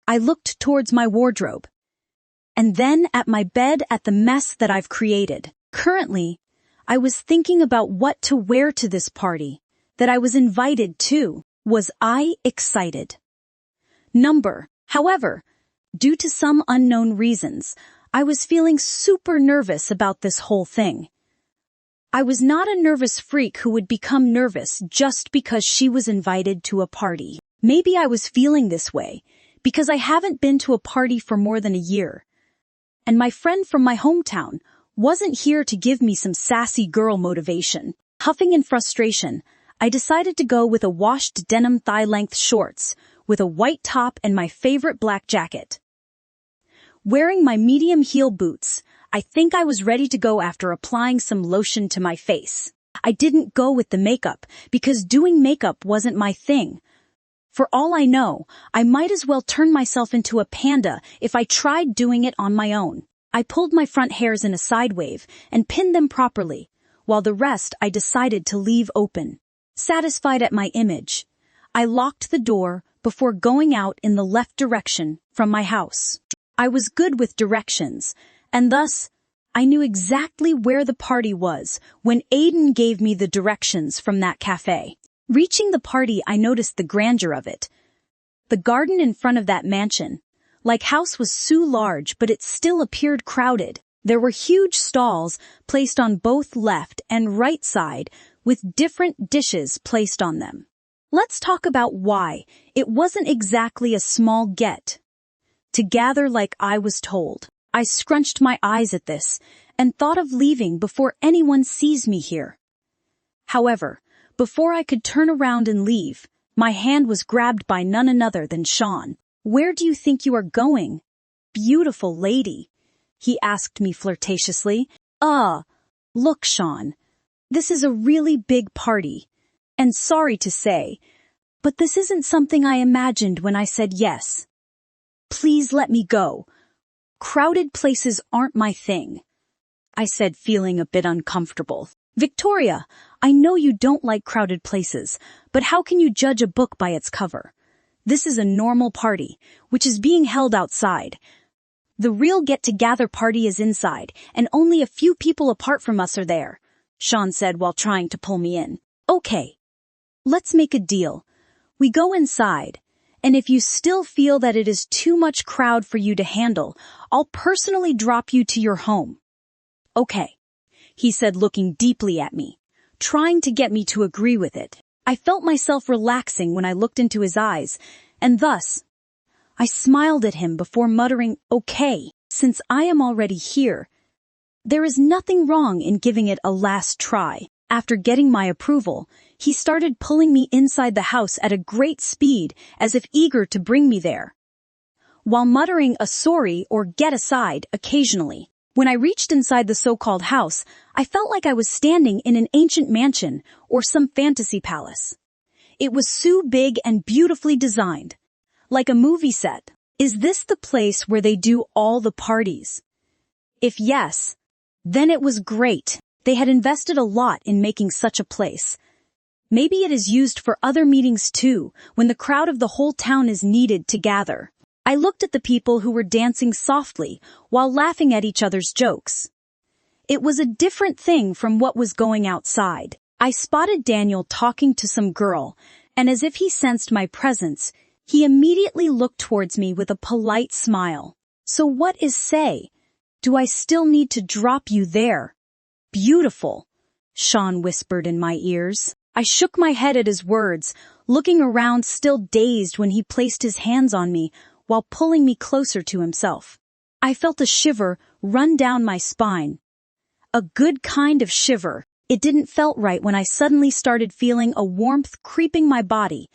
I looked towards my wardrobe. And then at my bed at the mess that I've created. Currently, I was thinking about what to wear to this party that I was invited to. Was I excited? However, due to some unknown reasons, I was feeling super nervous about this whole thing. I was not a nervous freak who would become nervous just because she was invited to a party. Maybe I was feeling this way because I haven't been to a party for more than a year. And my friend from my hometown wasn't here to give me some sassy girl motivation. Huffing in frustration, I decided to go with a washed denim thigh-length shorts with a white top and my favorite black jacket. Wearing my medium heel boots, I think I was ready to go after applying some lotion to my face. I didn't go with the makeup because doing makeup wasn't my thing. For all I know, I might as well turn myself into a panda if I tried doing it on my own. I pulled my front hairs in a side wave and pinned them properly, while the rest I decided to leave open. Satisfied at my image, I locked the door before going out in the left direction from my house. I was good with directions, and thus, I knew exactly where the party was when Aiden gave me the directions from that cafe. Reaching the party, I noticed the grandeur of it. The garden in front of that mansion, like house, was so large, but it still appeared crowded. There were huge stalls placed on both left and right side with different dishes placed on them. Let's talk about why it wasn't exactly a small get-together like I was told. I scrunched my eyes at this and thought of leaving before anyone sees me here. However, before I could turn around and leave, my hand was grabbed by none other than Sean. "Where do you think you are going, beautiful lady?" he asked me flirtatiously. Look, Sean, this is a really big party, and sorry to say, but this isn't something I imagined when I said yes. Please let me go. Crowded places aren't my thing, I said, feeling a bit uncomfortable. Victoria, I know you don't like crowded places, but how can you judge a book by its cover? This is a normal party, which is being held outside. The real get-together party is inside, and only a few people apart from us are there, Sean said while trying to pull me in. Okay, let's make a deal. We go inside, and if you still feel that it is too much crowd for you to handle, I'll personally drop you to your home. Okay, he said, looking deeply at me, trying to get me to agree with it. I felt myself relaxing when I looked into his eyes, and thus, I smiled at him before muttering, "Okay, since I am already here, there is nothing wrong in giving it a last try." After getting my approval, he started pulling me inside the house at a great speed, as if eager to bring me there, while muttering a sorry or get aside occasionally. When I reached inside the so-called house, I felt like I was standing in an ancient mansion or some fantasy palace. It was so big and beautifully designed, like a movie set. Is this the place where they do all the parties? If yes, then it was great. They had invested a lot in making such a place. Maybe it is used for other meetings too, when the crowd of the whole town is needed to gather. I looked at the people who were dancing softly while laughing at each other's jokes. It was a different thing from what was going outside. I spotted Daniel talking to some girl, and as if he sensed my presence, he immediately looked towards me with a polite smile. "So what is say? Do I still need to drop you there? Beautiful," Sean whispered in my ears. I shook my head at his words, looking around still dazed when he placed his hands on me while pulling me closer to himself. I felt a shiver run down my spine. A good kind of shiver. It didn't felt right when I suddenly started feeling a warmth creeping my body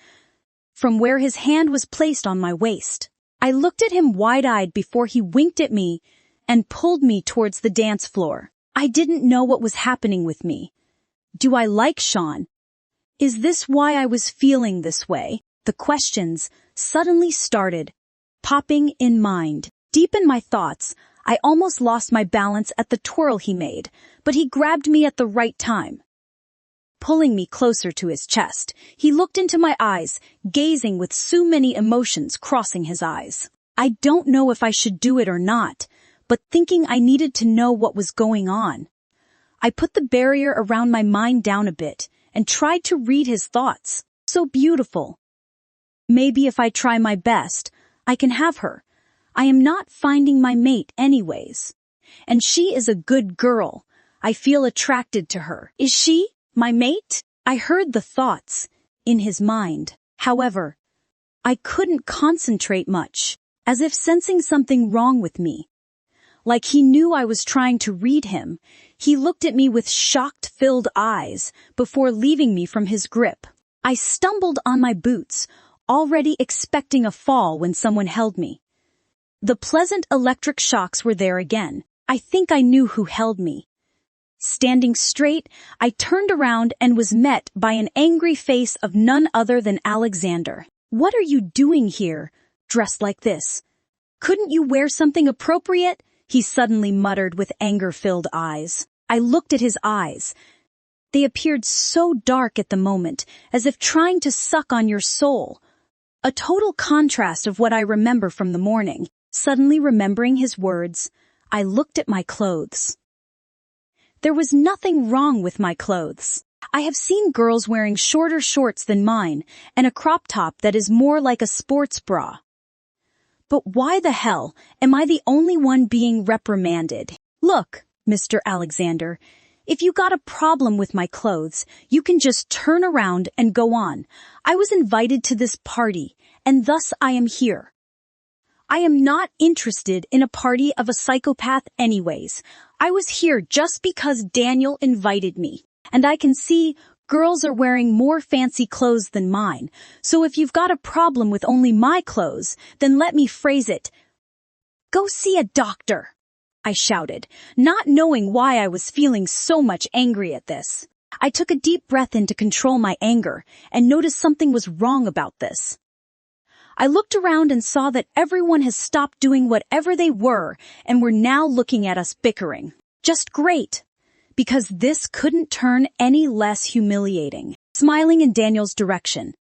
from where his hand was placed on my waist. I looked at him wide-eyed before he winked at me and pulled me towards the dance floor. I didn't know what was happening with me. Do I like Sean? Is this why I was feeling this way? The questions suddenly started popping in mind. Deep in my thoughts, I almost lost my balance at the twirl he made, but he grabbed me at the right time. Pulling me closer to his chest, he looked into my eyes, gazing with so many emotions crossing his eyes. I don't know if I should do it or not, but thinking I needed to know what was going on. I put the barrier around my mind down a bit and tried to read his thoughts. So beautiful. Maybe if I try my best, I can have her. I am not finding my mate anyways. And she is a good girl. I feel attracted to her. Is she my mate? I heard the thoughts in his mind. However, I couldn't concentrate much, as if sensing something wrong with me. Like he knew I was trying to read him, he looked at me with shocked-filled eyes before leaving me from his grip. I stumbled on my boots, already expecting a fall when someone held me. The pleasant electric shocks were there again. I think I knew who held me. Standing straight, I turned around and was met by an angry face of none other than Alexander. What are you doing here, dressed like this? Couldn't you wear something appropriate? He suddenly muttered with anger-filled eyes. I looked at his eyes. They appeared so dark at the moment, as if trying to suck on your soul. A total contrast of what I remember from the morning. Suddenly remembering his words, I looked at my clothes. There was nothing wrong with my clothes. I have seen girls wearing shorter shorts than mine and a crop top that is more like a sports bra. But why the hell am I the only one being reprimanded? Look, Mr. Alexander, if you got a problem with my clothes, you can just turn around and go on. I was invited to this party, and thus I am here. I am not interested in a party of a psychopath anyways. I was here just because Daniel invited me. And I can see girls are wearing more fancy clothes than mine. So if you've got a problem with only my clothes, then let me phrase it. Go see a doctor, I shouted, not knowing why I was feeling so much angry at this. I took a deep breath in to control my anger and noticed something was wrong about this. I looked around and saw that everyone has stopped doing whatever they were and were now looking at us bickering. Just great, because this couldn't turn any less humiliating. Smiling in Daniel's direction.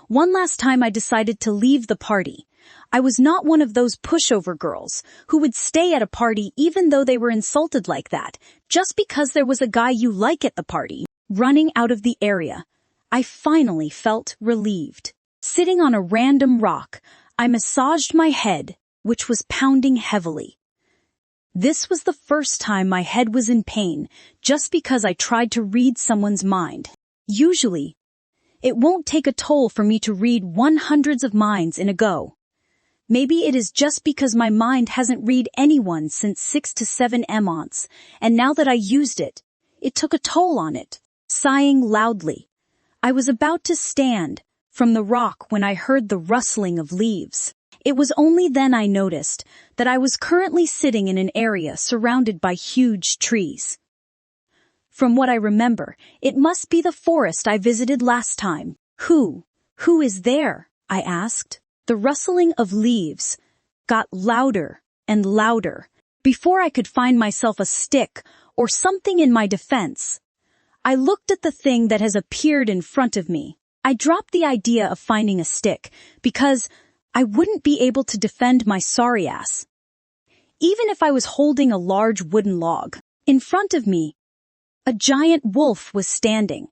One last time I decided to leave the party. I was not one of those pushover girls who would stay at a party even though they were insulted like that, just because there was a guy you like at the party. Running out of the area, I finally felt relieved. Sitting on a random rock, I massaged my head, which was pounding heavily. This was the first time my head was in pain just because I tried to read someone's mind. Usually, it won't take a toll for me to read hundreds of minds in a go. Maybe it is just because my mind hasn't read anyone since 6 to 7 months, and now that I used it, it took a toll on it. Sighing loudly, I was about to stand from the rock when I heard the rustling of leaves. It was only then I noticed that I was currently sitting in an area surrounded by huge trees. From what I remember, it must be the forest I visited last time. Who is there? I asked. The rustling of leaves got louder and louder. Before I could find myself a stick or something in my defense, I looked at the thing that has appeared in front of me. I dropped the idea of finding a stick because I wouldn't be able to defend my sorry ass. Even if I was holding a large wooden log, in front of me, a giant wolf was standing.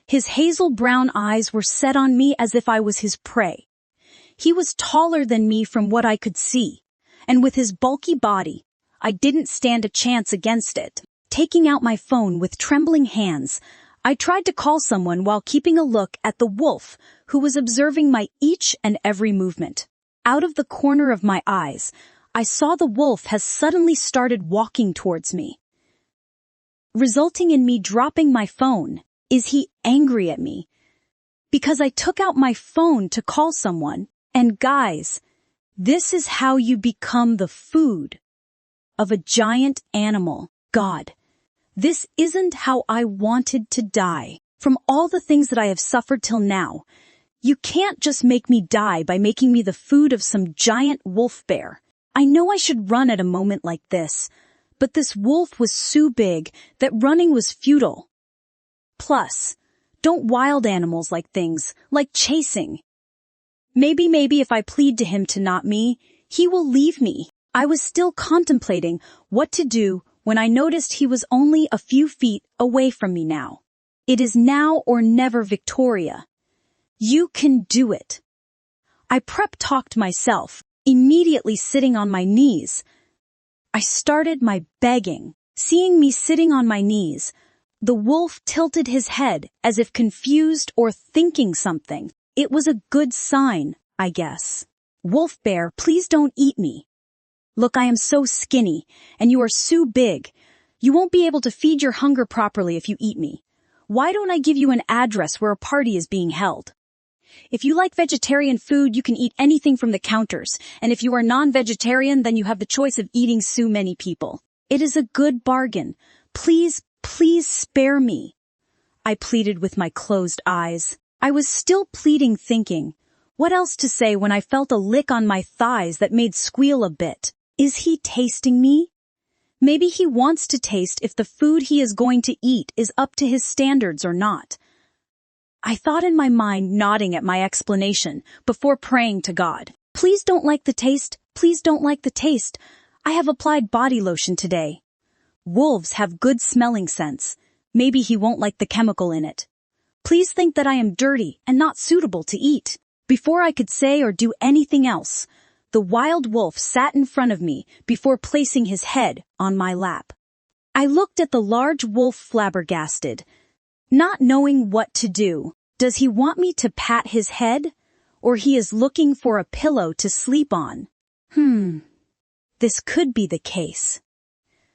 His hazel brown eyes were set on me as if I was his prey. He was taller than me from what I could see, and with his bulky body, I didn't stand a chance against it. Taking out my phone with trembling hands, I tried to call someone while keeping a look at the wolf who was observing my each and every movement. Out of the corner of my eyes, I saw the wolf has suddenly started walking towards me, resulting in me dropping my phone. Is he angry at me? Because I took out my phone to call someone, and guys, this is how you become the food of a giant animal. God. This isn't how I wanted to die. From all the things that I have suffered till now, you can't just make me die by making me the food of some giant wolf bear. I know I should run at a moment like this, but this wolf was so big that running was futile. Plus, don't wild animals like things, like chasing. Maybe if I plead to him to not me, He will leave me. I was still contemplating what to do when I noticed he was only a few feet away from me now. It is now or never, Victoria. You can do it. I prep-talked myself, immediately sitting on my knees. I started my begging. Seeing me sitting on my knees, the wolf tilted his head as if confused or thinking something. It was a good sign, I guess. Wolf bear, please don't eat me. Look, I am so skinny, and you are so big. You won't be able to feed your hunger properly if you eat me. Why don't I give you an address where a party is being held? If you like vegetarian food, you can eat anything from the counters, and if you are non-vegetarian, then you have the choice of eating so many people. It is a good bargain. Please, please spare me. I pleaded with my closed eyes. I was still pleading, thinking, what else to say when I felt a lick on my thighs that made squeal a bit. Is he tasting me? Maybe he wants to taste if the food he is going to eat is up to his standards or not. I thought in my mind, nodding at my explanation, before praying to God. Please don't like the taste. Please don't like the taste. I have applied body lotion today. Wolves have good smelling sense. Maybe he won't like the chemical in it. Please think that I am dirty and not suitable to eat. Before I could say or do anything else, the wild wolf sat in front of me before placing his head on my lap. I looked at the large wolf flabbergasted, not knowing what to do. Does he want me to pat his head? Or he is looking for a pillow to sleep on? This could be the case.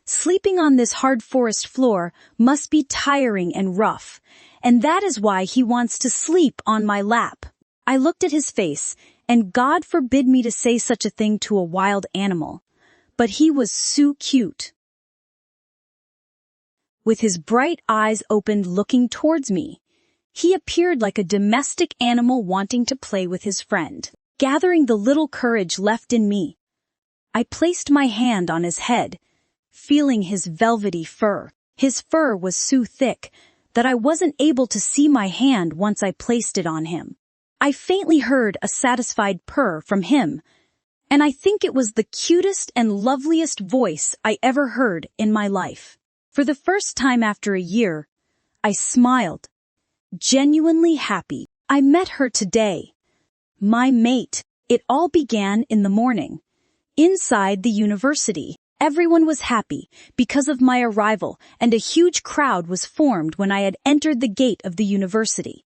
Sleeping on this hard forest floor must be tiring and rough, and that is why he wants to sleep on my lap. I looked at his face, and God forbid me to say such a thing to a wild animal, but he was so cute. With his bright eyes opened looking towards me, he appeared like a domestic animal wanting to play with his friend. Gathering the little courage left in me, I placed my hand on his head, feeling his velvety fur. His fur was so thick that I wasn't able to see my hand once I placed it on him. I faintly heard a satisfied purr from him, and I think it was the cutest and loveliest voice I ever heard in my life. For the first time after a year, I smiled, genuinely happy. I met her today. My mate. It all began in the morning. Inside the university, everyone was happy because of my arrival, and a huge crowd was formed when I had entered the gate of the university.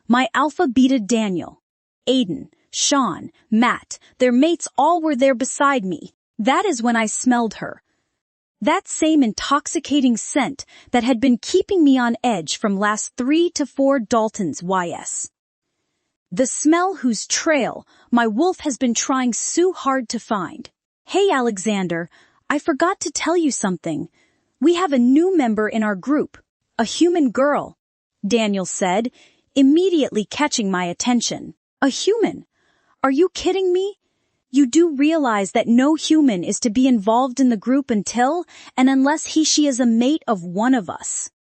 My alpha beta Daniel, Aiden, Sean, Matt, their mates all were there beside me. That is when I smelled her. That same intoxicating scent that had been keeping me on edge from last 3 to 4 Daltons YS. The smell whose trail my wolf has been trying so hard to find. Hey Alexander, I forgot to tell you something. We have a new member in our group, a human girl, Daniel said, immediately catching my attention. A human? Are you kidding me? You do realize that no human is to be involved in the group until and unless she is a mate of one of us.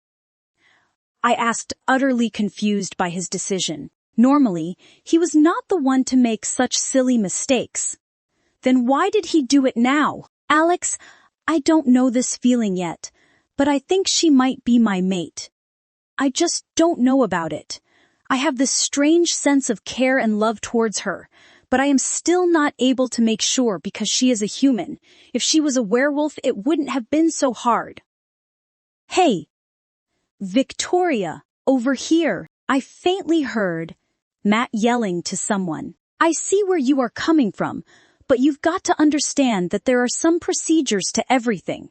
I asked, utterly confused by his decision. Normally, he was not the one to make such silly mistakes. Then why did he do it now? Alex, I don't know this feeling yet, but I think she might be my mate. I just don't know about it. I have this strange sense of care and love towards her, but I am still not able to make sure because she is a human. If she was a werewolf, it wouldn't have been so hard. Hey, Victoria, over here, I faintly heard Matt yelling to someone. I see where you are coming from, but you've got to understand that there are some procedures to everything,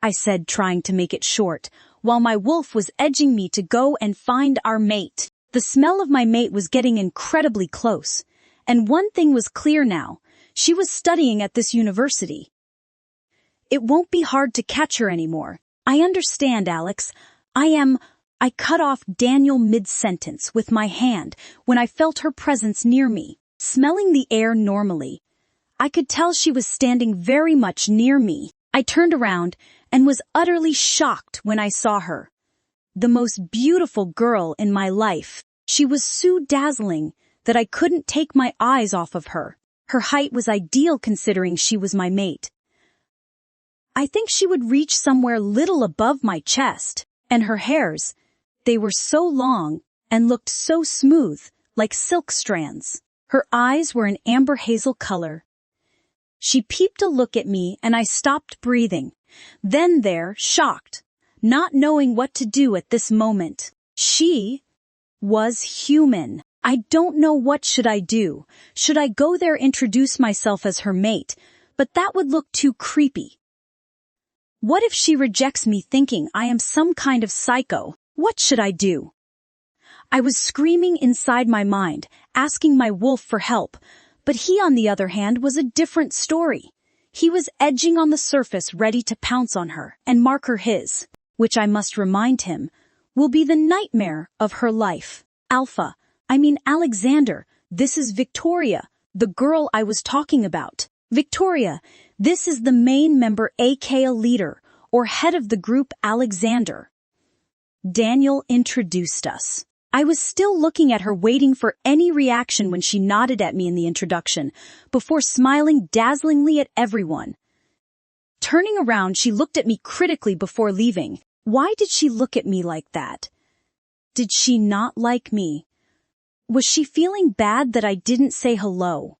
I said, trying to make it short, while my wolf was edging me to go and find our mate. The smell of my mate was getting incredibly close, and one thing was clear now. She was studying at this university. It won't be hard to catch her anymore. I understand, Alex. I cut off Daniel mid-sentence with my hand when I felt her presence near me. Smelling the air normally, I could tell she was standing very much near me. I turned around and was utterly shocked when I saw her. The most beautiful girl in my life. She was so dazzling that I couldn't take my eyes off of her. Her height was ideal considering she was my mate. I think she would reach somewhere little above my chest, and her hairs, they were so long and looked so smooth, like silk strands. Her eyes were an amber hazel color. She peeped a look at me and I stopped breathing, then there, shocked, not knowing what to do at this moment. She was human. I don't know what should I do. Should I go there introduce myself as her mate? But that would look too creepy. What if she rejects me thinking I am some kind of psycho? What should I do? I was screaming inside my mind, asking my wolf for help, but he on the other hand was a different story. He was edging on the surface ready to pounce on her and mark her his, which I must remind him, will be the nightmare of her life. Alexander, this is Victoria, the girl I was talking about. Victoria, this is the main member aka leader, or head of the group Alexander. Daniel introduced us. I was still looking at her waiting for any reaction when she nodded at me in the introduction, before smiling dazzlingly at everyone. Turning around, she looked at me critically before leaving. Why did she look at me like that? Did she not like me? Was she feeling bad that I didn't say hello?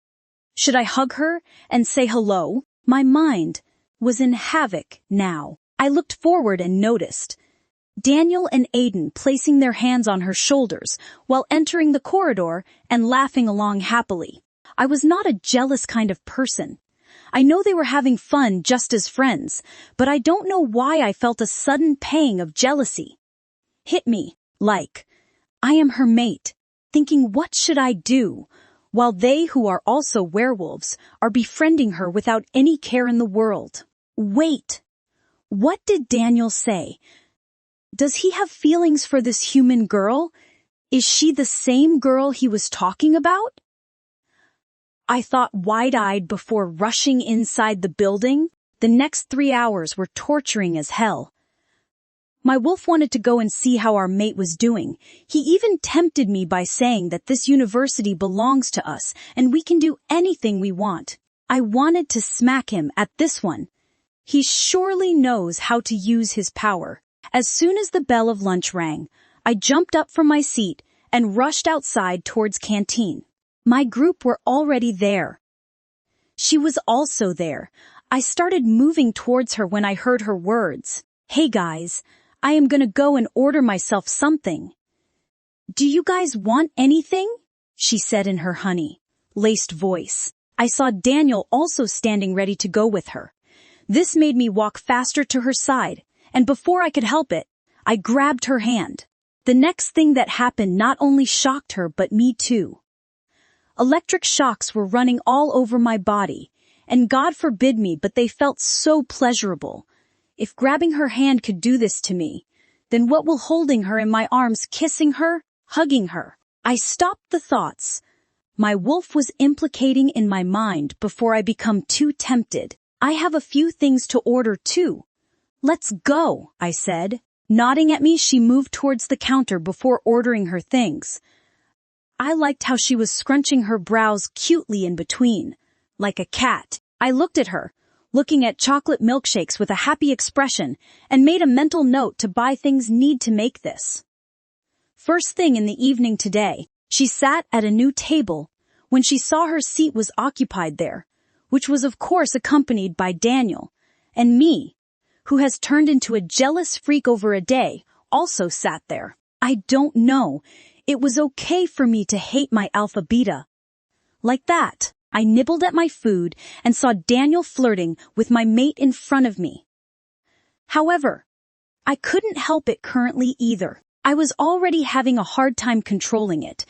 Should I hug her and say hello? My mind was in havoc now. I looked forward and noticed Daniel and Aiden placing their hands on her shoulders while entering the corridor and laughing along happily. I was not a jealous kind of person. I know they were having fun just as friends, but I don't know why I felt a sudden pang of jealousy. Hit me, like, I am her mate, thinking what should I do, while they who are also werewolves are befriending her without any care in the world. Wait, what did Daniel say? Does he have feelings for this human girl? Is she the same girl he was talking about? I thought wide-eyed before rushing inside the building. The next 3 hours were torturing as hell. My wolf wanted to go and see how our mate was doing. He even tempted me by saying that this university belongs to us and we can do anything we want. I wanted to smack him at this one. He surely knows how to use his power. As soon as the bell of lunch rang, I jumped up from my seat and rushed outside towards canteen. My group were already there. She was also there. I started moving towards her when I heard her words. Hey guys, I am gonna go and order myself something. Do you guys want anything? She said in her honey-laced voice. I saw Daniel also standing ready to go with her. This made me walk faster to her side, and before I could help it, I grabbed her hand. The next thing that happened not only shocked her but me too. Electric shocks were running all over my body, and God forbid me, but they felt so pleasurable. If grabbing her hand could do this to me, then what will holding her in my arms, kissing her, hugging her? I stopped the thoughts my wolf was implicating in my mind before I become too tempted. I have a few things to order too. Let's go, I said. Nodding at me, she moved towards the counter before ordering her things. I liked how she was scrunching her brows cutely in between, like a cat. I looked at her, looking at chocolate milkshakes with a happy expression, and made a mental note to buy things need to make this. First thing in the evening today, she sat at a new table when she saw her seat was occupied there, which was of course accompanied by Daniel, and me, who has turned into a jealous freak over a day, also sat there. I don't know. It was okay for me to hate my alpha beta. Like that, I nibbled at my food and saw Daniel flirting with my mate in front of me. However, I couldn't help it currently either. I was already having a hard time controlling it.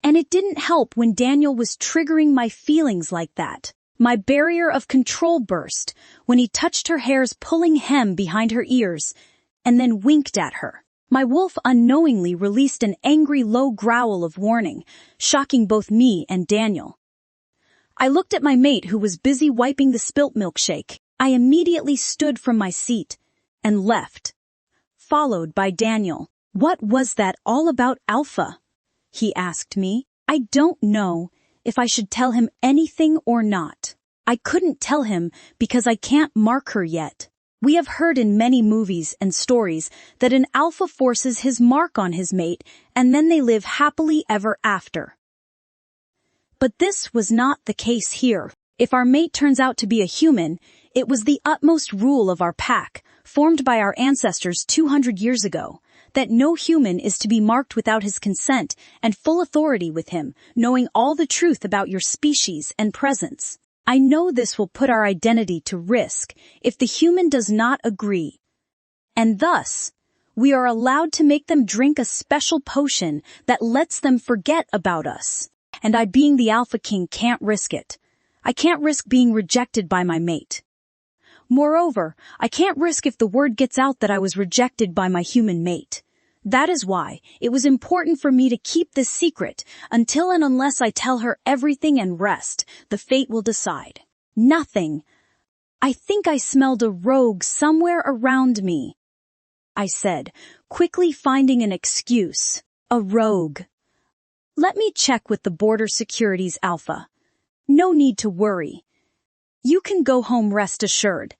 And it didn't help when Daniel was triggering my feelings like that. My barrier of control burst when he touched her hair's pulling hem behind her ears and then winked at her. My wolf unknowingly released an angry low growl of warning, shocking both me and Daniel. I looked at my mate who was busy wiping the spilt milkshake. I immediately stood from my seat and left, followed by Daniel. What was that all about, Alpha? He asked me. I don't know. if I should tell him anything or not. I couldn't tell him because I can't mark her yet. We have heard in many movies and stories that an alpha forces his mark on his mate and then they live happily ever after. But this was not the case here. If our mate turns out to be a human, it was the utmost rule of our pack, formed by our ancestors 200 years ago, that no human is to be marked without his consent and full authority with him, knowing all the truth about your species and presence. I know this will put our identity to risk if the human does not agree. And thus, we are allowed to make them drink a special potion that lets them forget about us. And I, being the Alpha King, can't risk it. I can't risk being rejected by my mate. Moreover, I can't risk if the word gets out that I was rejected by my human mate. That is why it was important for me to keep this secret until and unless I tell her everything and rest, the fate will decide. Nothing. I think I smelled a rogue somewhere around me, I said, quickly finding an excuse. A rogue. Let me check with the border security's Alpha. No need to worry. You can go home rest assured.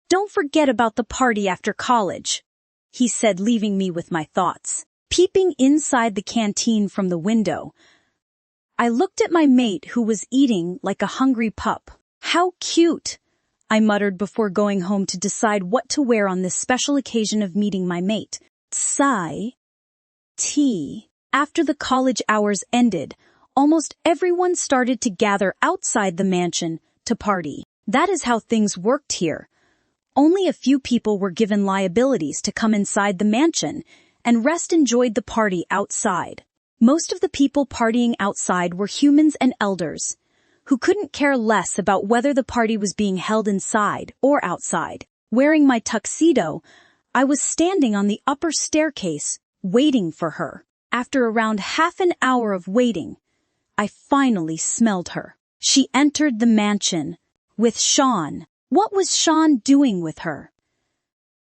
Don't forget about the party after college, he said, leaving me with my thoughts. Peeping inside the canteen from the window, I looked at my mate who was eating like a hungry pup. How cute, I muttered before going home to decide what to wear on this special occasion of meeting my mate. Tea. After the college hours ended, almost everyone started to gather outside the mansion to party. That is how things worked here. Only a few people were given liabilities to come inside the mansion, and rest enjoyed the party outside. Most of the people partying outside were humans and elders, who couldn't care less about whether the party was being held inside or outside. Wearing my tuxedo, I was standing on the upper staircase, waiting for her. After around half an hour of waiting, I finally smelled her. She entered the mansion with Sean. What was Sean doing with her?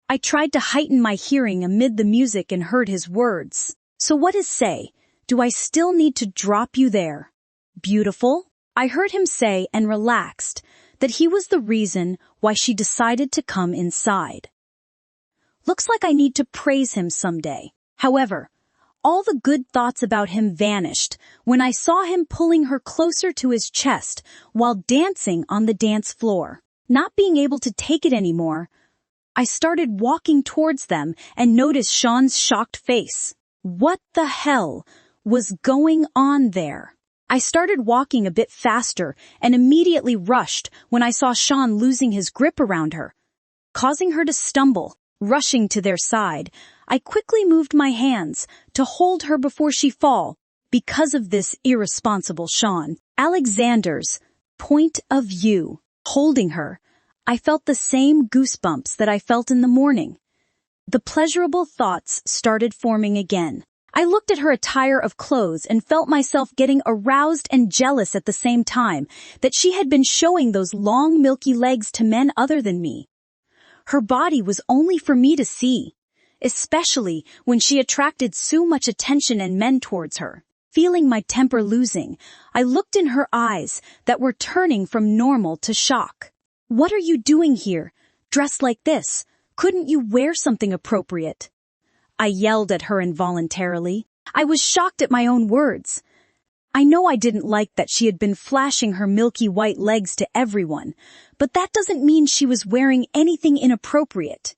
I tried to heighten my hearing amid the music and heard his words. So what is say? Do I still need to drop you there? Beautiful? I heard him say and relaxed that he was the reason why she decided to come inside. Looks like I need to praise him someday. However, all the good thoughts about him vanished when I saw him pulling her closer to his chest while dancing on the dance floor. Not being able to take it anymore, I started walking towards them and noticed Sean's shocked face. What the hell was going on there? I started walking a bit faster and immediately rushed when I saw Sean losing his grip around her, causing her to stumble. Rushing to their side, I quickly moved my hands to hold her before she fall because of this irresponsible Sean. Alexander's point of view. Holding her, I felt the same goosebumps that I felt in the morning. The pleasurable thoughts started forming again. I looked at her attire of clothes and felt myself getting aroused and jealous at the same time that she had been showing those long milky legs to men other than me. Her body was only for me to see, especially when she attracted so much attention and men towards her. Feeling my temper losing, I looked in her eyes that were turning from normal to shock. What are you doing here, dressed like this? Couldn't you wear something appropriate? I yelled at her involuntarily. I was shocked at my own words. I know I didn't like that she had been flashing her milky white legs to everyone, but that doesn't mean she was wearing anything inappropriate.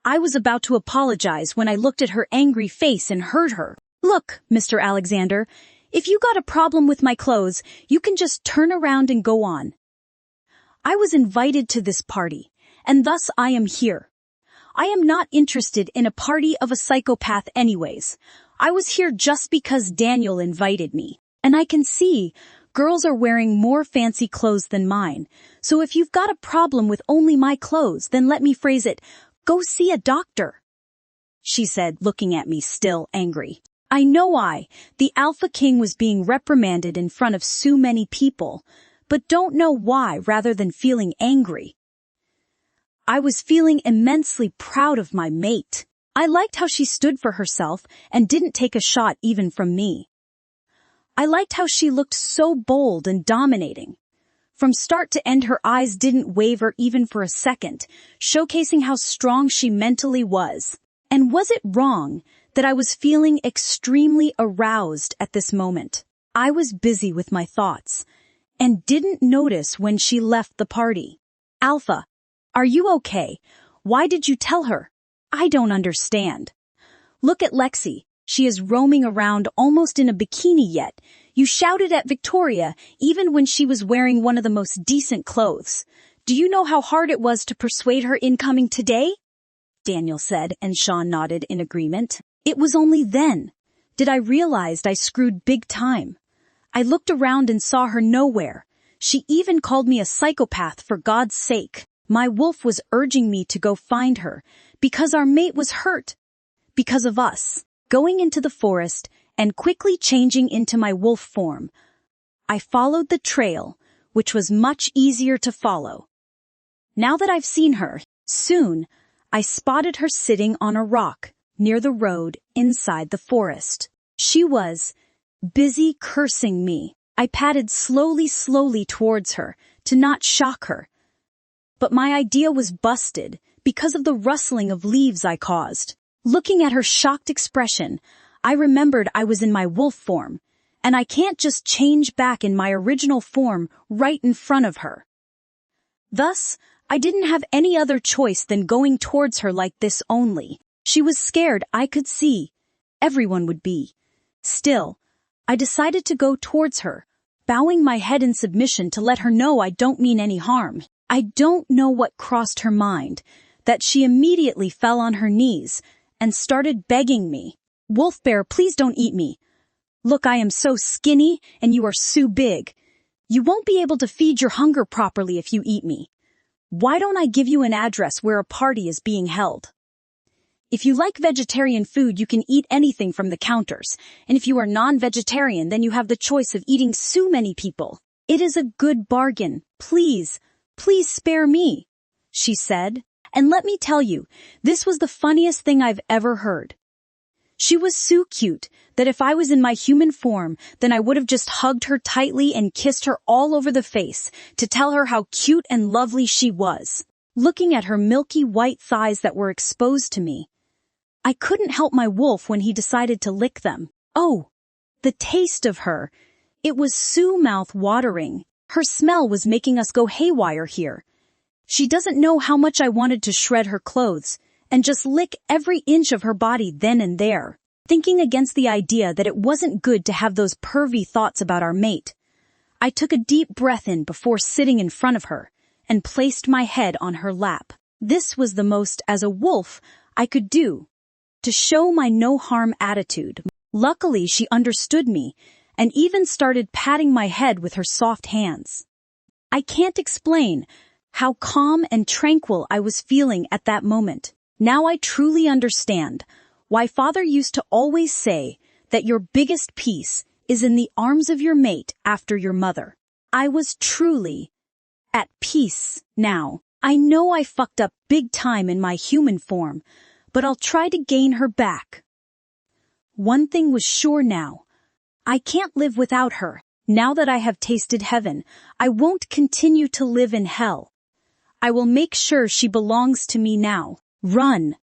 I was about to apologize when I looked at her angry face and heard her. Look, Mr. Alexander, if you got a problem with my clothes, you can just turn around and go on. I was invited to this party, and thus I am here. I am not interested in a party of a psychopath anyways. I was here just because Daniel invited me. And I can see girls are wearing more fancy clothes than mine. So if you've got a problem with only my clothes, then let me phrase it, go see a doctor, she said, looking at me still angry. I know the Alpha King, was being reprimanded in front of so many people, but don't know why rather than feeling angry. I was feeling immensely proud of my mate. I liked how she stood for herself and didn't take a shot even from me. I liked how she looked so bold and dominating. From start to end, her eyes didn't waver even for a second, showcasing how strong she mentally was. And was it wrong that I was feeling extremely aroused at this moment? I was busy with my thoughts and didn't notice when she left the party. Alpha, are you okay? Why did you tell her? I don't understand. Look at Lexi. She is roaming around almost in a bikini yet. You shouted at Victoria even when she was wearing one of the most decent clothes. Do you know how hard it was to persuade her in coming today? Daniel said, and Sean nodded in agreement. It was only then did I realize I screwed big time. I looked around and saw her nowhere. She even called me a psychopath, for God's sake. My wolf was urging me to go find her because our mate was hurt. Because of us. Going into the forest and quickly changing into my wolf form, I followed the trail, which was much easier to follow. Now that I've seen her, soon I spotted her sitting on a rock near the road inside the forest. She was busy cursing me. I padded slowly towards her to not shock her. But my idea was busted because of the rustling of leaves I caused. Looking at her shocked expression, I remembered I was in my wolf form, and I can't just change back in my original form right in front of her. Thus, I didn't have any other choice than going towards her like this only. She was scared, I could see. Everyone would be. Still, I decided to go towards her, bowing my head in submission to let her know I don't mean any harm. I don't know what crossed her mind, that she immediately fell on her knees and started begging me. Wolf Bear, please don't eat me. Look, I am so skinny and you are so big. You won't be able to feed your hunger properly if you eat me. Why don't I give you an address where a party is being held? If you like vegetarian food, you can eat anything from the counters. And if you are non-vegetarian, then you have the choice of eating so many people. It is a good bargain. Please spare me, she said. And let me tell you, this was the funniest thing I've ever heard. She was so cute that if I was in my human form, then I would have just hugged her tightly and kissed her all over the face to tell her how cute and lovely she was. Looking at her milky white thighs that were exposed to me, I couldn't help my wolf when he decided to lick them. Oh, the taste of her. It was so mouth-watering. Her smell was making us go haywire here. She doesn't know how much I wanted to shred her clothes and just lick every inch of her body then and there, thinking against the idea that it wasn't good to have those pervy thoughts about our mate. I took a deep breath in before sitting in front of her and placed my head on her lap. This was the most, as a wolf, I could do to show my no-harm attitude. Luckily, she understood me and even started patting my head with her soft hands. I can't explain how calm and tranquil I was feeling at that moment. Now I truly understand why Father used to always say that your biggest peace is in the arms of your mate after your mother. I was truly at peace now. I know I fucked up big time in my human form, but I'll try to gain her back. One thing was sure now. I can't live without her. Now that I have tasted heaven, I won't continue to live in hell. I will make sure she belongs to me now. Run.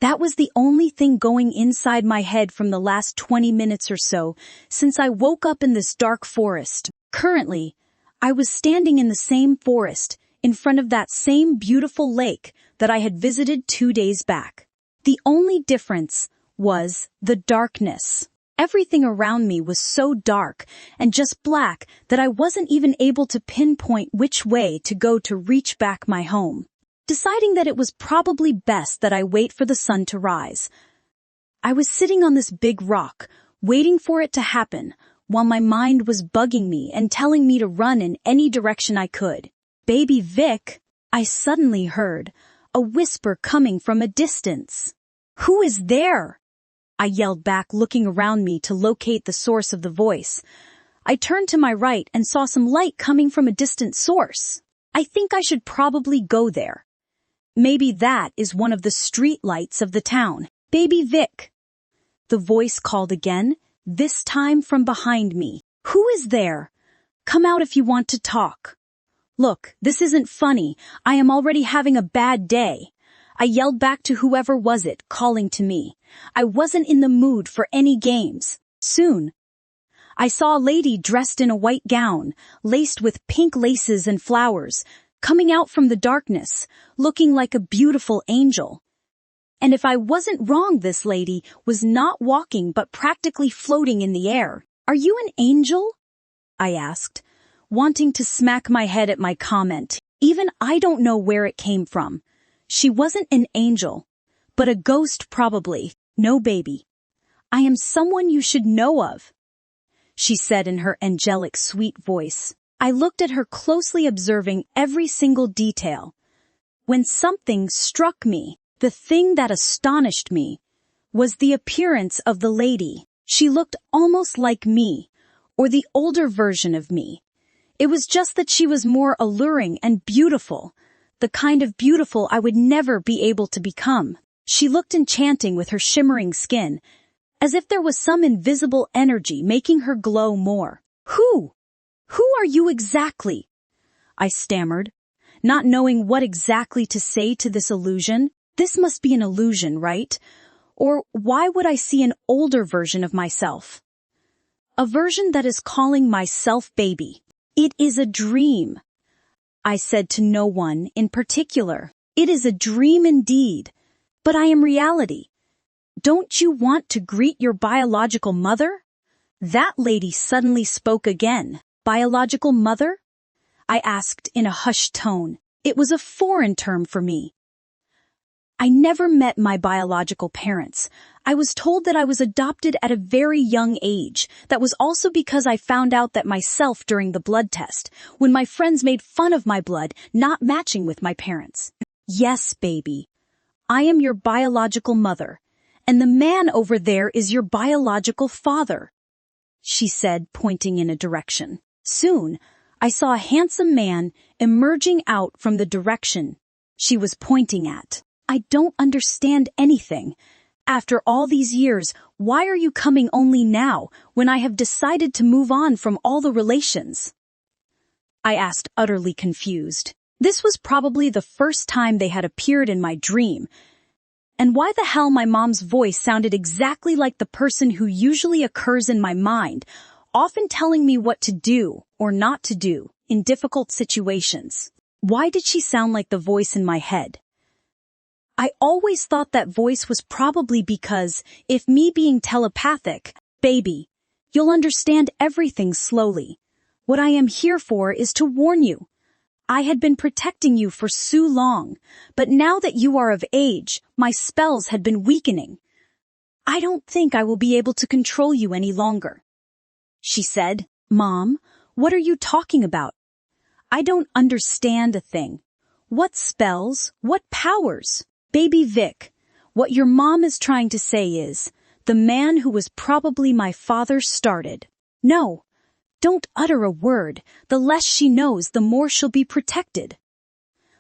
That was the only thing going inside my head from the last 20 minutes or so since I woke up in this dark forest. Currently, I was standing in the same forest in front of that same beautiful lake that I had visited 2 days back. The only difference was the darkness. Everything around me was so dark and just black that I wasn't even able to pinpoint which way to go to reach back my home. Deciding that it was probably best that I wait for the sun to rise, I was sitting on this big rock, waiting for it to happen, while my mind was bugging me and telling me to run in any direction I could. Baby Vic, I suddenly heard a whisper coming from a distance. Who is there? I yelled back, looking around me to locate the source of the voice. I turned to my right and saw some light coming from a distant source. I think I should probably go there. Maybe that is one of the street lights of the town. Baby Vic. The voice called again, this time from behind me. "Who is there? Come out if you want to talk." "Look, this isn't funny. I am already having a bad day." I yelled back to whoever was it calling to me. I wasn't in the mood for any games. Soon, I saw a lady dressed in a white gown, laced with pink laces and flowers, coming out from the darkness, looking like a beautiful angel. And if I wasn't wrong, this lady was not walking but practically floating in the air. "Are you an angel?" I asked, wanting to smack my head at my comment. Even I don't know where it came from. She wasn't an angel, but a ghost probably. "No, baby. I am someone you should know of," she said in her angelic, sweet voice. I looked at her closely, observing every single detail. When something struck me, the thing that astonished me was the appearance of the lady. She looked almost like me, or the older version of me. It was just that she was more alluring and beautiful, the kind of beautiful I would never be able to become. She looked enchanting with her shimmering skin, as if there was some invisible energy making her glow more. Who are you exactly?" I stammered, not knowing what exactly to say to this illusion. This must be an illusion, right? Or why would I see an older version of myself? A version that is calling myself baby. "It is a dream," I said to no one in particular. "It is a dream indeed, but I am reality. Don't you want to greet your biological mother?" That lady suddenly spoke again. "Biological mother?" I asked in a hushed tone. It was a foreign term for me. I never met my biological parents. I was told that I was adopted at a very young age. That was also because I found out that myself during the blood test, when my friends made fun of my blood not matching with my parents. "Yes, baby. I am your biological mother, and the man over there is your biological father," she said, pointing in a direction. Soon, I saw a handsome man emerging out from the direction she was pointing at. "I don't understand anything. After all these years, why are you coming only now, when I have decided to move on from all the relations?" I asked, utterly confused. This was probably the first time they had appeared in my dream. And why the hell my mom's voice sounded exactly like the person who usually occurs in my mind, often telling me what to do or not to do in difficult situations. Why did she sound like the voice in my head? I always thought that voice was probably because, if me being telepathic, "Baby, you'll understand everything slowly. What I am here for is to warn you. I had been protecting you for so long, but now that you are of age, my spells had been weakening. I don't think I will be able to control you any longer," she said. "Mom, what are you talking about? I don't understand a thing. What spells? What powers?" "Baby Vic, what your mom is trying to say is, the man who was probably my father started." "No, don't utter a word. The less she knows, the more she'll be protected."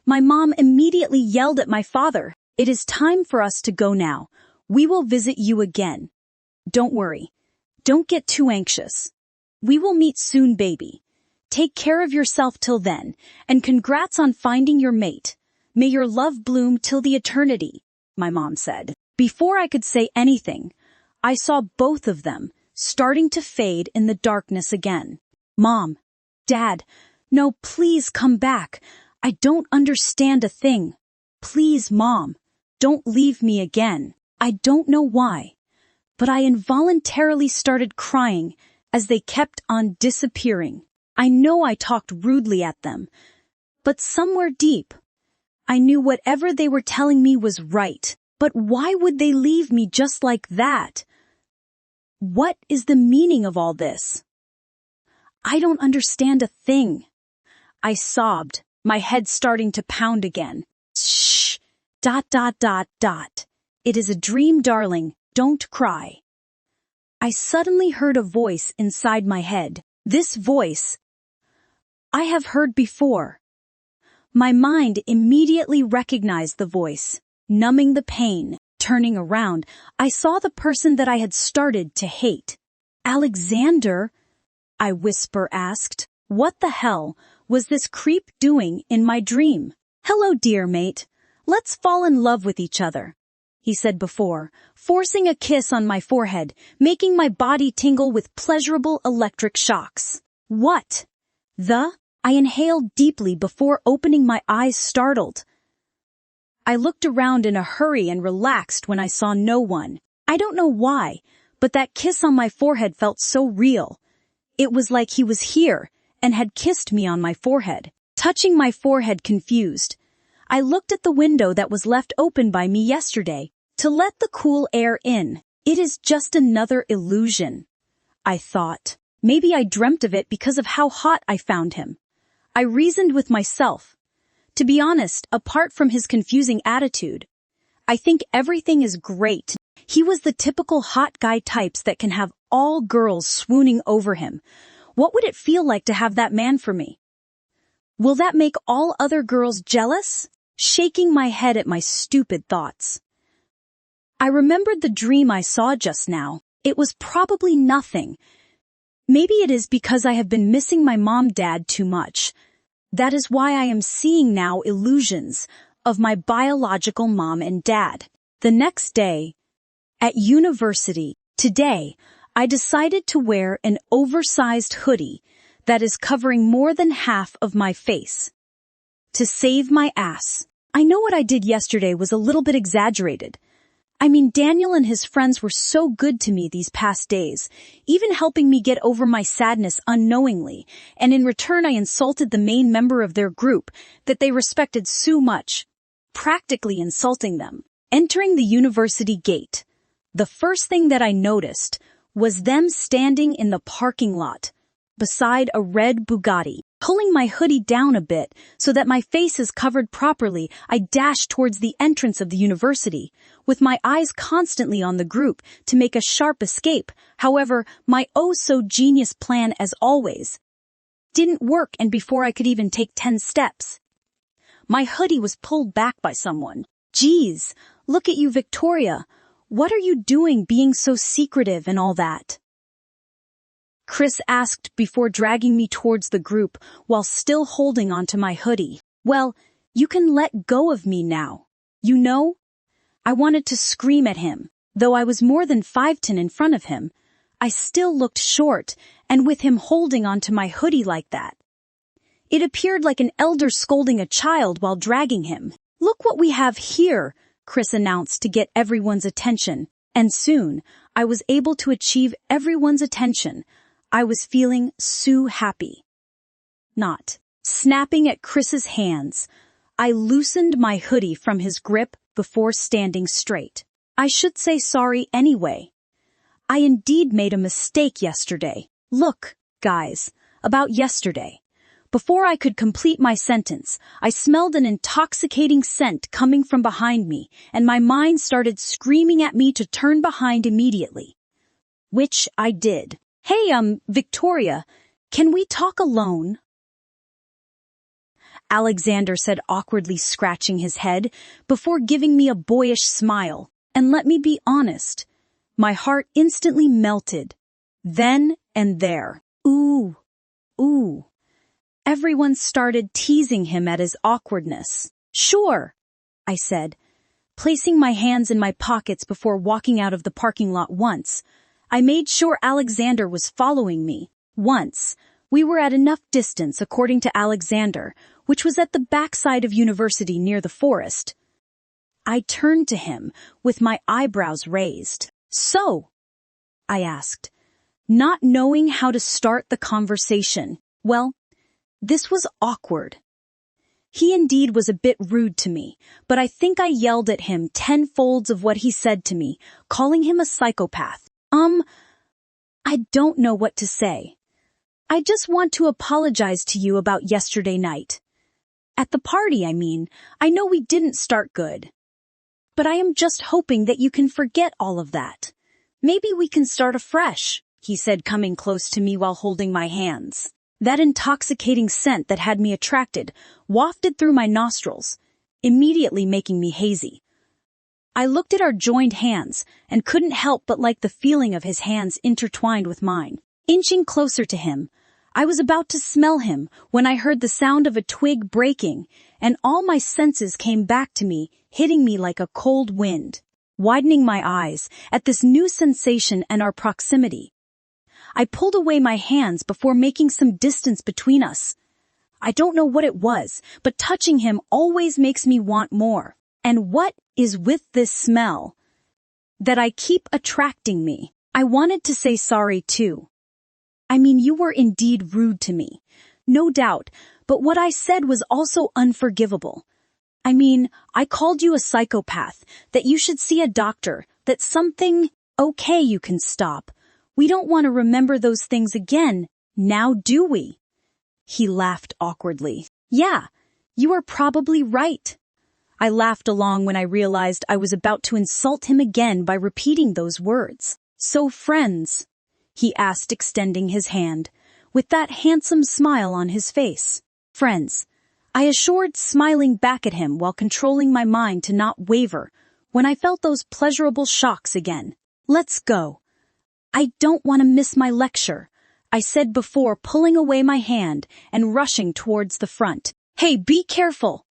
My mom immediately yelled at my father. "It is time for us to go now. We will visit you again. Don't worry. Don't get too anxious. We will meet soon, baby. Take care of yourself till then, and congrats on finding your mate. May your love bloom till the eternity," my mom said. Before I could say anything, I saw both of them starting to fade in the darkness again. "Mom, Dad, no, please come back. I don't understand a thing. Please, Mom, don't leave me again." I don't know why, but I involuntarily started crying as they kept on disappearing. I know I talked rudely at them, but somewhere deep, I knew whatever they were telling me was right. But why would they leave me just like that? What is the meaning of all this? I don't understand a thing. I sobbed, my head starting to pound again. Shh. ... It is a dream, darling. Don't cry. I suddenly heard a voice inside my head. This voice I have heard before. My mind immediately recognized the voice. Numbing the pain, turning around, I saw the person that I had started to hate. Alexander? I asked. What the hell was this creep doing in my dream? Hello, dear mate. Let's fall in love with each other, he said before, forcing a kiss on my forehead, making my body tingle with pleasurable electric shocks. What? I inhaled deeply before opening my eyes startled. I looked around in a hurry and relaxed when I saw no one. I don't know why, but that kiss on my forehead felt so real. It was like he was here and had kissed me on my forehead. Touching my forehead confused, I looked at the window that was left open by me yesterday to let the cool air in. It is just another illusion, I thought. Maybe I dreamt of it because of how hot I found him. I reasoned with myself. To be honest, apart from his confusing attitude, I think everything is great. He was the typical hot guy types that can have all girls swooning over him. What would it feel like to have that man for me? Will that make all other girls jealous? Shaking my head at my stupid thoughts. I remembered the dream I saw just now. It was probably nothing. Maybe it is because I have been missing my dad too much. That is why I am seeing now illusions of my biological mom and dad. The next day, at university, today, I decided to wear an oversized hoodie that is covering more than half of my face. To save my ass. I know what I did yesterday was a little bit exaggerated. I mean, Daniel and his friends were so good to me these past days, even helping me get over my sadness unknowingly, and in return I insulted the main member of their group that they respected so much, practically insulting them. Entering the university gate, the first thing that I noticed was them standing in the parking lot, beside a red Bugatti. Pulling my hoodie down a bit so that my face is covered properly, I dashed towards the entrance of the university, with my eyes constantly on the group to make a sharp escape. However, my oh-so-genius plan, as always, didn't work, and before I could even take 10 steps, my hoodie was pulled back by someone. Geez, look at you, Victoria. What are you doing being so secretive and all that? Chris asked before dragging me towards the group while still holding onto my hoodie. Well, you can let go of me now. You know? I wanted to scream at him. Though I was more than 5'10" in front of him, I still looked short, and with him holding onto my hoodie like that, it appeared like an elder scolding a child while dragging him. Look what we have here, Chris announced to get everyone's attention. And soon, I was able to achieve everyone's attention. I was feeling so happy. Not. Snapping at Chris's hands, I loosened my hoodie from his grip before standing straight. I should say sorry anyway. I indeed made a mistake yesterday. Look, guys, about yesterday. Before I could complete my sentence, I smelled an intoxicating scent coming from behind me, and my mind started screaming at me to turn behind immediately. Which I did. Hey, Victoria, can we talk alone? Alexander said, awkwardly scratching his head before giving me a boyish smile. And let me be honest, my heart instantly melted. Then and there. Ooh. Everyone started teasing him at his awkwardness. Sure, I said, placing my hands in my pockets before walking out of the parking lot once. I made sure Alexander was following me. Once, we were at enough distance according to Alexander, which was at the backside of university near the forest. I turned to him with my eyebrows raised. So, I asked, not knowing how to start the conversation. Well, this was awkward. He indeed was a bit rude to me, but I think I yelled at him tenfolds of what he said to me, calling him a psychopath. I don't know what to say. I just want to apologize to you about yesterday night. At the party, I mean. I know we didn't start good. But I am just hoping that you can forget all of that. Maybe we can start afresh, he said, coming close to me while holding my hands. That intoxicating scent that had me attracted wafted through my nostrils, immediately making me hazy. I looked at our joined hands and couldn't help but like the feeling of his hands intertwined with mine. Inching closer to him, I was about to smell him when I heard the sound of a twig breaking, and all my senses came back to me, hitting me like a cold wind. Widening my eyes at this new sensation and our proximity, I pulled away my hands before making some distance between us. I don't know what it was, but touching him always makes me want more. And what is with this smell that I keep attracting me? I wanted to say sorry too. I mean, you were indeed rude to me, no doubt, but what I said was also unforgivable. I mean, I called you a psychopath, that you should see a doctor, that something. Okay, you can stop. We don't want to remember those things again, now do we? He laughed awkwardly. Yeah, you are probably right. I laughed along when I realized I was about to insult him again by repeating those words. So friends? He asked, extending his hand, with that handsome smile on his face. Friends, I assured, smiling back at him while controlling my mind to not waver when I felt those pleasurable shocks again. Let's go. I don't want to miss my lecture, I said before pulling away my hand and rushing towards the front. Hey, be careful,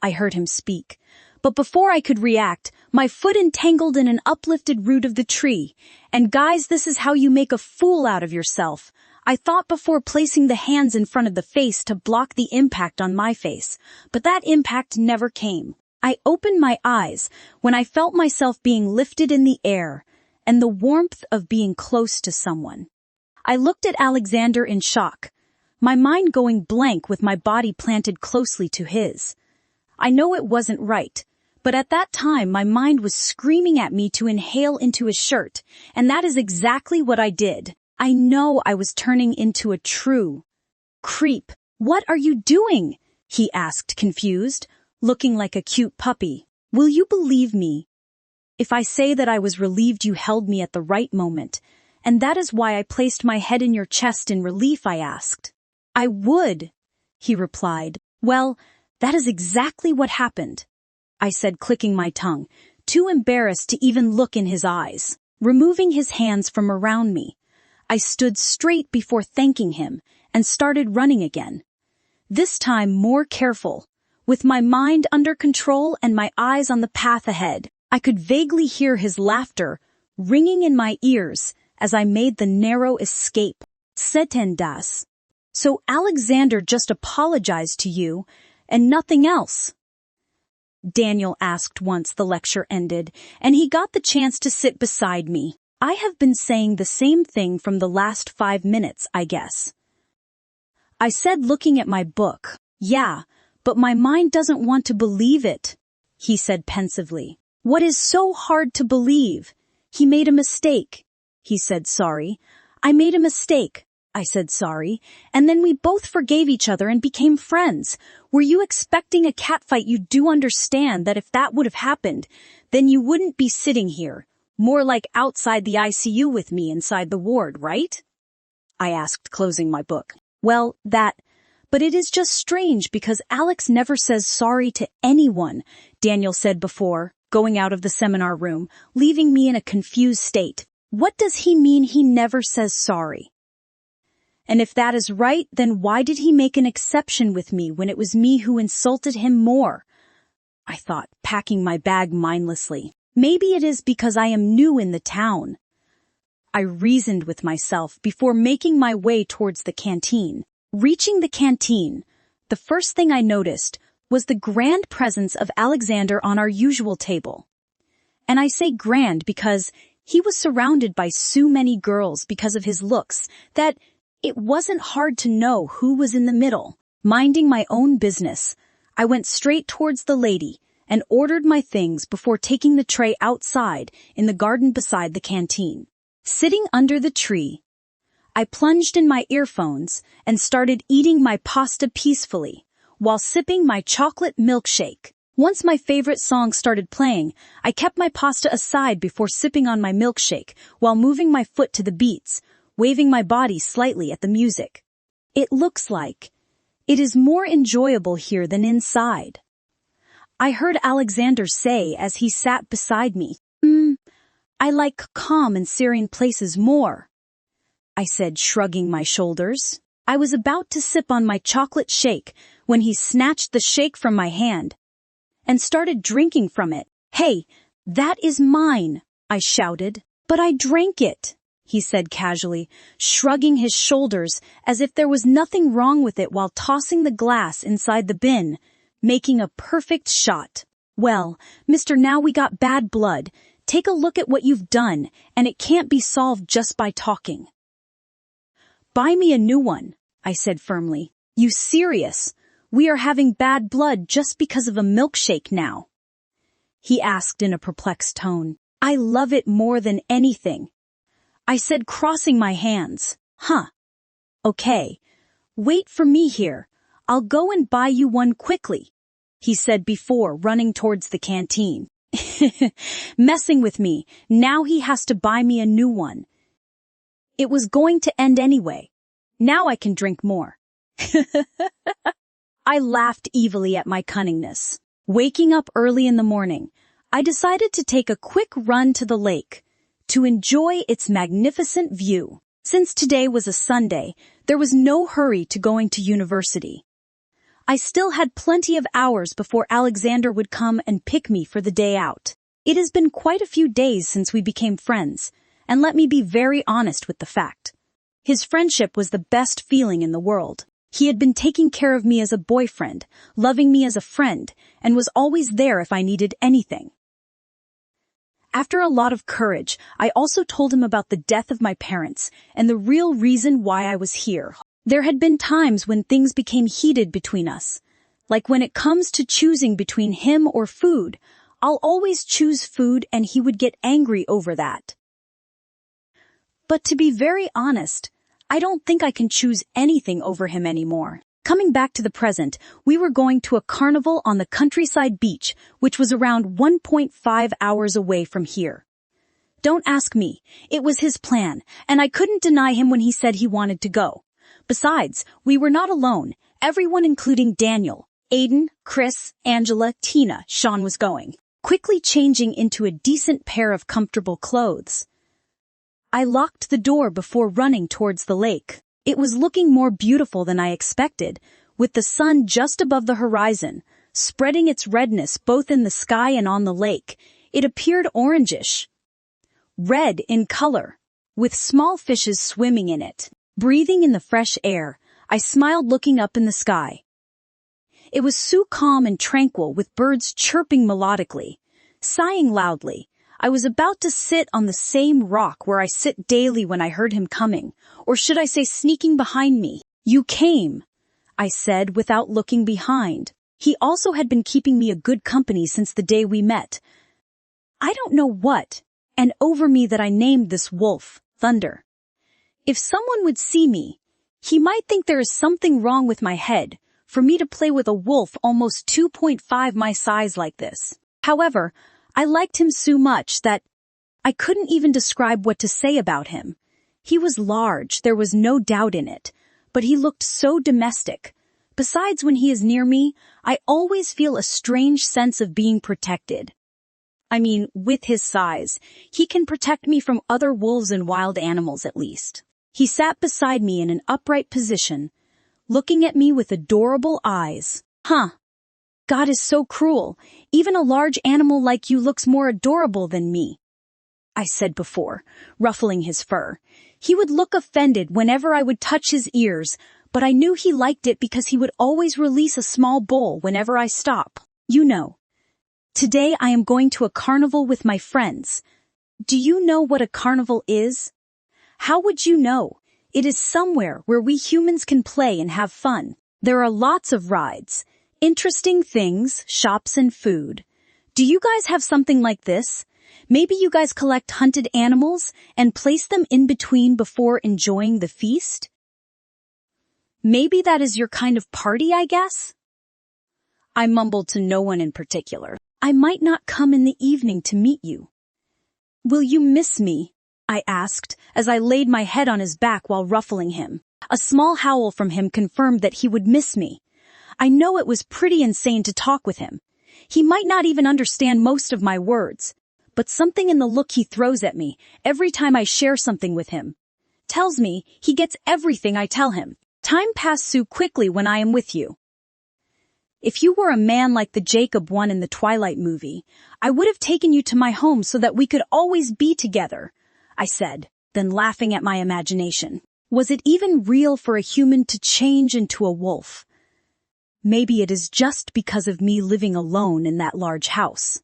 I heard him speak. But before I could react, my foot entangled in an uplifted root of the tree. And guys, this is how you make a fool out of yourself, I thought before placing the hands in front of the face to block the impact on my face. But that impact never came. I opened my eyes when I felt myself being lifted in the air and the warmth of being close to someone. I looked at Alexander in shock, my mind going blank with my body planted closely to his. I know it wasn't right, but at that time my mind was screaming at me to inhale into his shirt, and that is exactly what I did. I know I was turning into a true creep. What are you doing? He asked, confused, looking like a cute puppy. Will you believe me if I say that I was relieved you held me at the right moment, and that is why I placed my head in your chest in relief? I asked. I would, he replied. Well, that is exactly what happened, I said, clicking my tongue, too embarrassed to even look in his eyes. Removing his hands from around me, I stood straight before thanking him and started running again. This time more careful, with my mind under control and my eyes on the path ahead. I could vaguely hear his laughter ringing in my ears as I made the narrow escape. Setendas. So Alexander just apologized to you and nothing else? Daniel asked once the lecture ended, and he got the chance to sit beside me. I have been saying the same thing from the last 5 minutes, I guess, I said, looking at my book. Yeah, but my mind doesn't want to believe it, he said pensively. What is so hard to believe? He made a mistake. He said sorry. I made a mistake. I said sorry, and then we both forgave each other and became friends. Were you expecting a catfight? You do understand that if that would have happened, then you wouldn't be sitting here, more like outside the ICU with me inside the ward, right? I asked, closing my book. Well, but it is just strange because Alex never says sorry to anyone, Daniel said before, going out of the seminar room, leaving me in a confused state. What does he mean he never says sorry? And if that is right, then why did he make an exception with me when it was me who insulted him more? I thought, packing my bag mindlessly. Maybe it is because I am new in the town. I reasoned with myself before making my way towards the canteen. Reaching the canteen, the first thing I noticed was the grand presence of Alexander on our usual table. And I say grand because he was surrounded by so many girls because of his looks that it wasn't hard to know who was in the middle. Minding my own business, I went straight towards the lady and ordered my things before taking the tray outside in the garden beside the canteen. Sitting under the tree, I plunged in my earphones and started eating my pasta peacefully while sipping my chocolate milkshake. Once my favorite song started playing, I kept my pasta aside before sipping on my milkshake while moving my foot to the beats, waving my body slightly at the music. It looks like it is more enjoyable here than inside. I heard Alexander say as he sat beside me. I like calm and serene places more, I said, shrugging my shoulders. I was about to sip on my chocolate shake when he snatched the shake from my hand and started drinking from it. Hey, that is mine, I shouted. But I drank it, he said casually, shrugging his shoulders as if there was nothing wrong with it while tossing the glass inside the bin, making a perfect shot. Well, mister, now we got bad blood. Take a look at what you've done, and it can't be solved just by talking. Buy me a new one, I said firmly. You serious? We are having bad blood just because of a milkshake now? He asked in a perplexed tone. I love it more than anything, I said, crossing my hands. Okay. Wait for me here. I'll go and buy you one quickly, he said before running towards the canteen. Messing with me, now he has to buy me a new one. It was going to end anyway. Now I can drink more. I laughed evilly at my cunningness. Waking up early in the morning, I decided to take a quick run to the lake to enjoy its magnificent view. Since today was a Sunday, there was no hurry to going to university. I still had plenty of hours before Alexander would come and pick me for the day out. It has been quite a few days since we became friends, and let me be very honest with the fact. His friendship was the best feeling in the world. He had been taking care of me as a boyfriend, loving me as a friend, and was always there if I needed anything. After a lot of courage, I also told him about the death of my parents and the real reason why I was here. There had been times when things became heated between us. Like when it comes to choosing between him or food, I'll always choose food and he would get angry over that. But to be very honest, I don't think I can choose anything over him anymore. Coming back to the present, we were going to a carnival on the countryside beach, which was around 1.5 hours away from here. Don't ask me. It was his plan, and I couldn't deny him when he said he wanted to go. Besides, we were not alone. Everyone, including Daniel, Aiden, Chris, Angela, Tina, Sean, was going, quickly changing into a decent pair of comfortable clothes. I locked the door before running towards the lake. It was looking more beautiful than I expected, with the sun just above the horizon, spreading its redness both in the sky and on the lake. It appeared orangish, red in color, with small fishes swimming in it. Breathing in the fresh air, I smiled looking up in the sky. It was so calm and tranquil, with birds chirping melodically, sighing loudly. I was about to sit on the same rock where I sit daily when I heard him coming, or should I say sneaking behind me. You came, I said without looking behind. He also had been keeping me a good company since the day we met. I don't know what, and over me that I named this wolf, Thunder. If someone would see me, he might think there is something wrong with my head for me to play with a wolf almost 2.5 my size like this. However, I liked him so much that I couldn't even describe what to say about him. He was large, there was no doubt in it, but he looked so domestic. Besides, when he is near me, I always feel a strange sense of being protected. I mean, with his size, he can protect me from other wolves and wild animals at least. He sat beside me in an upright position, looking at me with adorable eyes. God is so cruel. Even a large animal like you looks more adorable than me, I said before, ruffling his fur. He would look offended whenever I would touch his ears, but I knew he liked it because he would always release a small bowl whenever I stop. You know, today I am going to a carnival with my friends. Do you know what a carnival is? How would you know? It is somewhere where we humans can play and have fun. There are lots of rides, interesting things, shops and food. Do you guys have something like this? Maybe you guys collect hunted animals and place them in between before enjoying the feast? Maybe that is your kind of party, I guess? I mumbled to no one in particular. I might not come in the evening to meet you. Will you miss me? I asked as I laid my head on his back while ruffling him. A small howl from him confirmed that he would miss me. I know it was pretty insane to talk with him. He might not even understand most of my words, but something in the look he throws at me every time I share something with him tells me he gets everything I tell him. Time passes so quickly when I am with you. If you were a man like the Jacob one in the Twilight movie, I would have taken you to my home so that we could always be together, I said, then laughing at my imagination. Was it even real for a human to change into a wolf? Maybe it is just because of me living alone in that large house.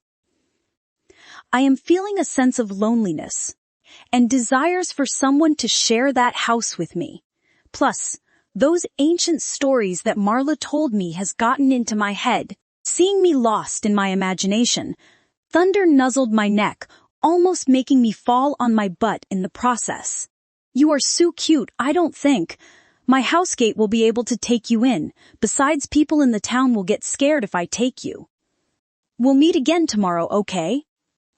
I am feeling a sense of loneliness and desires for someone to share that house with me. Plus, those ancient stories that Marla told me has gotten into my head, seeing me lost in my imagination. Thunder nuzzled my neck, almost making me fall on my butt in the process. You are so cute, I don't think. My housegate will be able to take you in. Besides, people in the town will get scared if I take you. We'll meet again tomorrow, okay?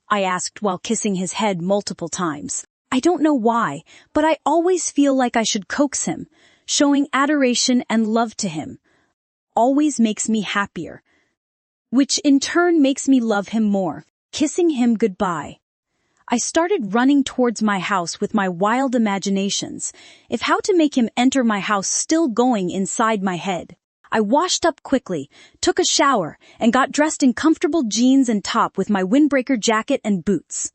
I asked while kissing his head multiple times. I don't know why, but I always feel like I should coax him. Showing adoration and love to him always makes me happier, which in turn makes me love him more. Kissing him goodbye. I started running towards my house with my wild imaginations, if how to make him enter my house still going inside my head. I washed up quickly, took a shower, and got dressed in comfortable jeans and top with my windbreaker jacket and boots.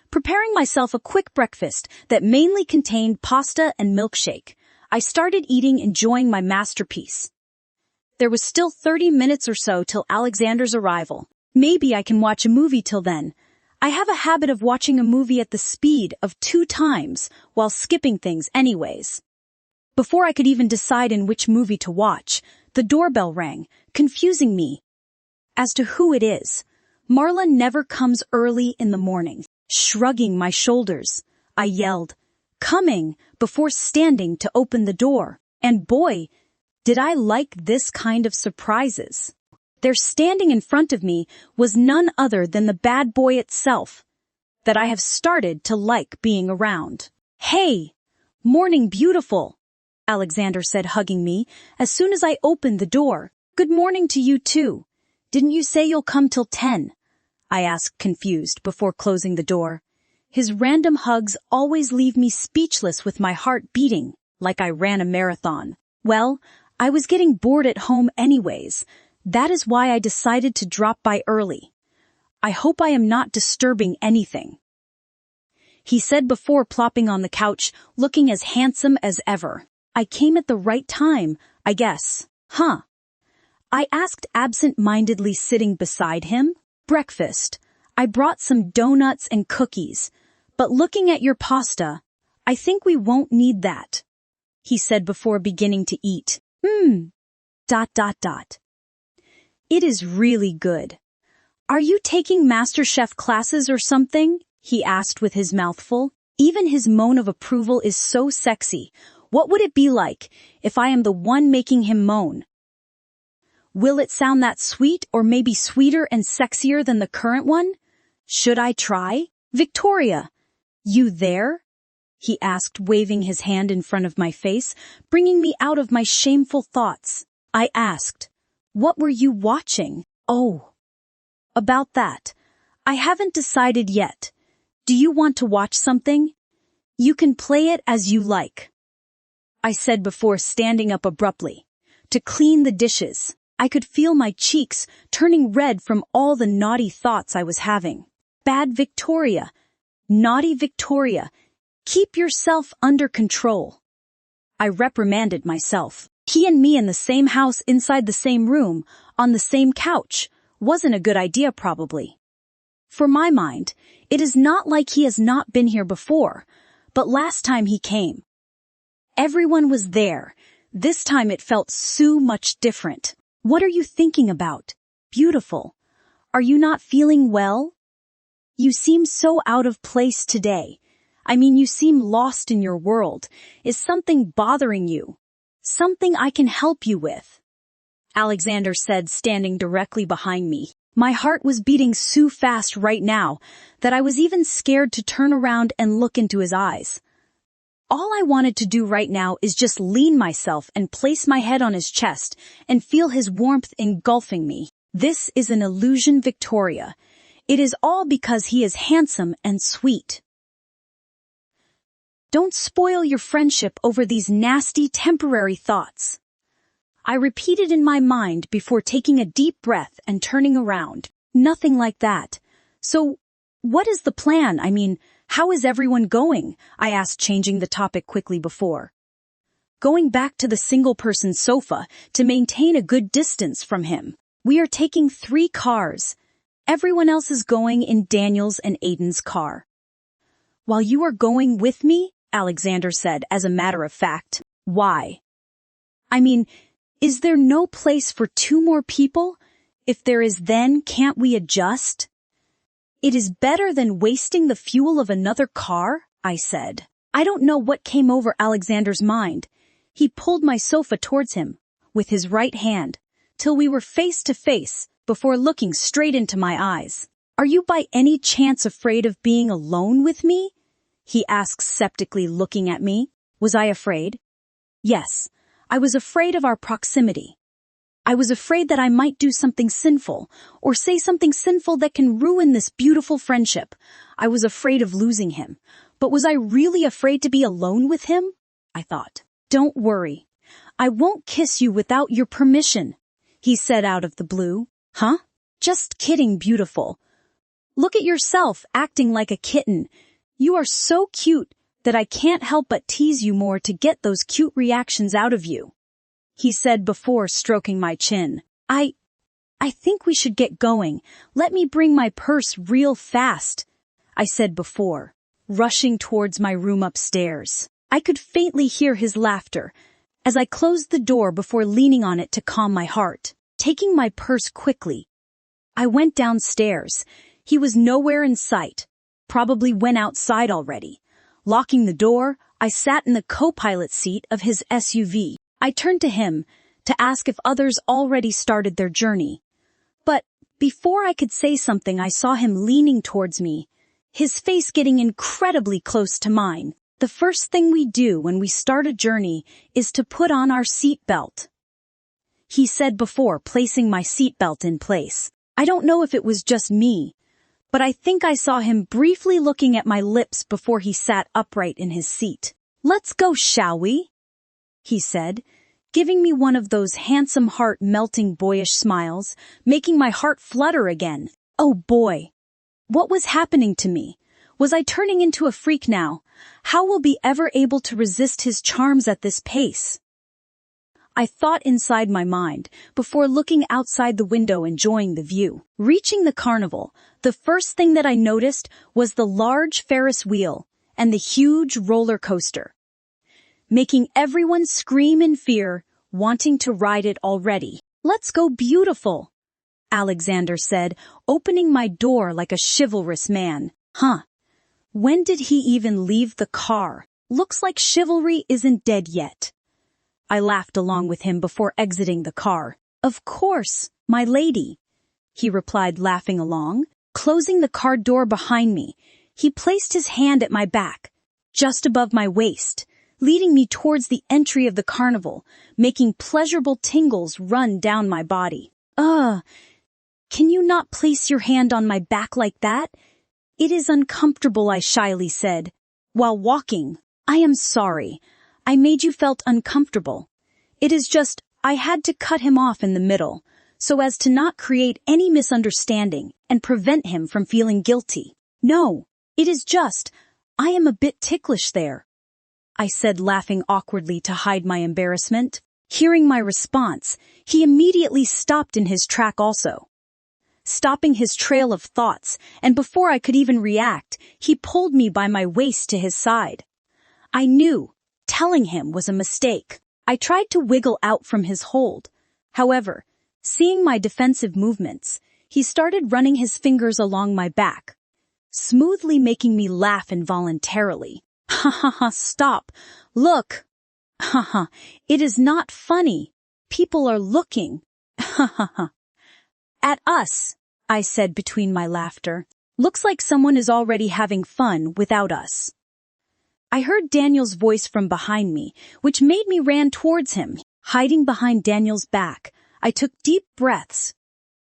Preparing myself a quick breakfast that mainly contained pasta and milkshake, I started eating, enjoying my masterpiece. There was still 30 minutes or so till Alexander's arrival. Maybe I can watch a movie till then. I have a habit of watching a movie at the speed of 2 times while skipping things anyways. Before I could even decide in which movie to watch, the doorbell rang, confusing me as to who it is. Marla never comes early in the morning. Shrugging my shoulders, I yelled, "Coming," before standing to open the door. And boy, did I like this kind of surprises. There standing in front of me was none other than the bad boy itself, that I have started to like being around. "Hey, morning beautiful," Alexander said, hugging me as soon as I opened the door. "Good morning to you too. Didn't you say you'll come till 10? I asked, confused, before closing the door. His random hugs always leave me speechless with my heart beating like I ran a marathon. Well, I was getting bored at home anyways. That is why I decided to drop by early. I hope I am not disturbing anything," he said before plopping on the couch, looking as handsome as ever. I came at the right time, I guess. Huh? I asked absent-mindedly, sitting beside him. "Breakfast. I brought some donuts and cookies, but looking at your pasta, I think we won't need that," he said before beginning to eat. It is really good. "Are you taking MasterChef classes or something?" he asked with his mouth full. Even his moan of approval is so sexy. What would it be like if I am the one making him moan? Will it sound that sweet, or maybe sweeter and sexier than the current one? Should I try? "Victoria, you there?" he asked, waving his hand in front of my face, bringing me out of my shameful thoughts. I asked, "What were you watching?" "Oh, about that. I haven't decided yet. Do you want to watch something? You can play it as you like," I said before standing up abruptly to clean the dishes. I could feel my cheeks turning red from all the naughty thoughts I was having. Bad Victoria, naughty Victoria, keep yourself under control, I reprimanded myself. He and me in the same house, inside the same room, on the same couch, wasn't a good idea probably. For my mind, it is not like he has not been here before, but last time he came, everyone was there. This time it felt so much different. "What are you thinking about, beautiful? Are you not feeling well? You seem so out of place today. I mean, you seem lost in your world. Is something bothering you? Something I can help you with?" Alexander said, standing directly behind me. My heart was beating so fast right now that I was even scared to turn around and look into his eyes. All I wanted to do right now is just lean myself and place my head on his chest and feel his warmth engulfing me. This is an illusion, Victoria. It is all because he is handsome and sweet. Don't spoil your friendship over these nasty temporary thoughts. I repeated in my mind before taking a deep breath and turning around. Nothing like that. So, what is the plan? I mean, how is everyone going? I asked, changing the topic quickly before. Going back to the single-person sofa to maintain a good distance from him. We are taking 3 cars. Everyone else is going in Daniel's and Aiden's car. While you are going with me, Alexander said, as a matter of fact. Why? I mean, is there no place for 2 more people? If there is, then can't we adjust? It is better than wasting the fuel of another car, I said. I don't know what came over Alexander's mind. He pulled my sofa towards him, with his right hand, till we were face to face, before looking straight into my eyes. Are you by any chance afraid of being alone with me? He asked skeptically, looking at me. Was I afraid? Yes, I was afraid of our proximity. I was afraid that I might do something sinful, or say something sinful that can ruin this beautiful friendship. I was afraid of losing him. But was I really afraid to be alone with him? I thought. Don't worry. I won't kiss you without your permission, he said out of the blue. Huh? Just kidding, beautiful. Look at yourself acting like a kitten. You are so cute that I can't help but tease you more to get those cute reactions out of you, he said before stroking my chin. I think we should get going. Let me bring my purse real fast, I said before, rushing towards my room upstairs. I could faintly hear his laughter as I closed the door before leaning on it to calm my heart. Taking my purse quickly, I went downstairs. He was nowhere in sight. Probably went outside already. Locking the door, I sat in the co-pilot seat of his SUV. I turned to him to ask if others already started their journey. But before I could say something, I saw him leaning towards me, his face getting incredibly close to mine. The first thing we do when we start a journey is to put on our seatbelt, he said before placing my seatbelt in place. I don't know if it was just me, but I think I saw him briefly looking at my lips before he sat upright in his seat. Let's go, shall we? He said, giving me one of those handsome heart-melting boyish smiles, making my heart flutter again. Oh boy! What was happening to me? Was I turning into a freak now? How will be ever able to resist his charms at this pace? I thought inside my mind, before looking outside the window enjoying the view. Reaching the carnival, the first thing that I noticed was the large Ferris wheel and the huge roller coaster, making everyone scream in fear, wanting to ride it already. Let's go, beautiful, Alexander said, opening my door like a chivalrous man. Huh? When did he even leave the car? Looks like chivalry isn't dead yet. I laughed along with him before exiting the car. Of course, my lady, he replied, laughing along. Closing the car door behind me, he placed his hand at my back, just above my waist, leading me towards the entry of the carnival, making pleasurable tingles run down my body. Can you not place your hand on my back like that? It is uncomfortable, I shyly said. While walking, I am sorry. I made you felt uncomfortable. It is just, I had to cut him off in the middle, so as to not create any misunderstanding and prevent him from feeling guilty. No, it is just, I am a bit ticklish there, I said, laughing awkwardly to hide my embarrassment. Hearing my response, he immediately stopped in his track also, stopping his trail of thoughts, and before I could even react, he pulled me by my waist to his side. I knew telling him was a mistake. I tried to wiggle out from his hold. However, seeing my defensive movements, he started running his fingers along my back, smoothly making me laugh involuntarily. Ha ha ha, stop. Look. Ha ha, it is not funny. People are looking. Ha ha ha. At us, I said between my laughter. Looks like someone is already having fun without us. I heard Daniel's voice from behind me, which made me ran towards him. Hiding behind Daniel's back, I took deep breaths,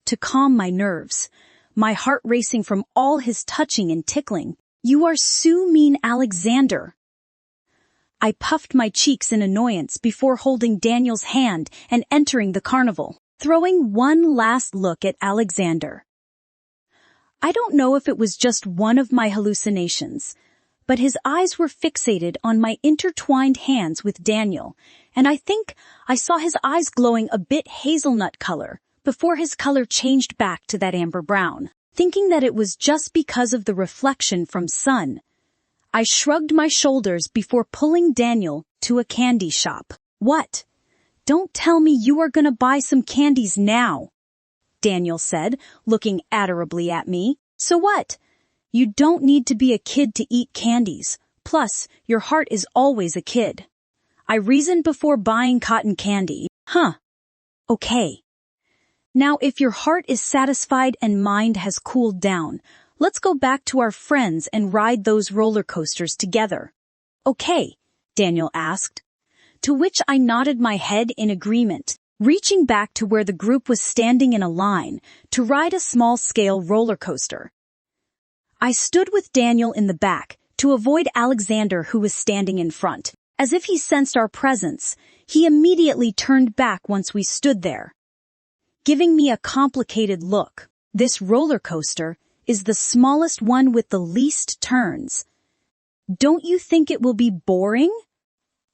to calm my nerves, my heart racing from all his touching and tickling. "You are so mean, Alexander." I puffed my cheeks in annoyance before holding Daniel's hand and entering the carnival, throwing one last look at Alexander. I don't know if it was just one of my hallucinations, but his eyes were fixated on my intertwined hands with Daniel, and I think I saw his eyes glowing a bit hazelnut color before his color changed back to that amber brown. Thinking that it was just because of the reflection from sun, I shrugged my shoulders before pulling Daniel to a candy shop. "What? Don't tell me you are gonna buy some candies now," Daniel said, looking adorably at me. "So what? You don't need to be a kid to eat candies. Plus, your heart is always a kid," I reasoned before buying cotton candy. "Huh. Okay. Now if your heart is satisfied and mind has cooled down, let's go back to our friends and ride those roller coasters together." "Okay," Daniel asked, to which I nodded my head in agreement, reaching back to where the group was standing in a line to ride a small-scale roller coaster. I stood with Daniel in the back to avoid Alexander, who was standing in front. As if he sensed our presence, he immediately turned back once we stood there, giving me a complicated look. "This roller coaster is the smallest one with the least turns. Don't you think it will be boring?"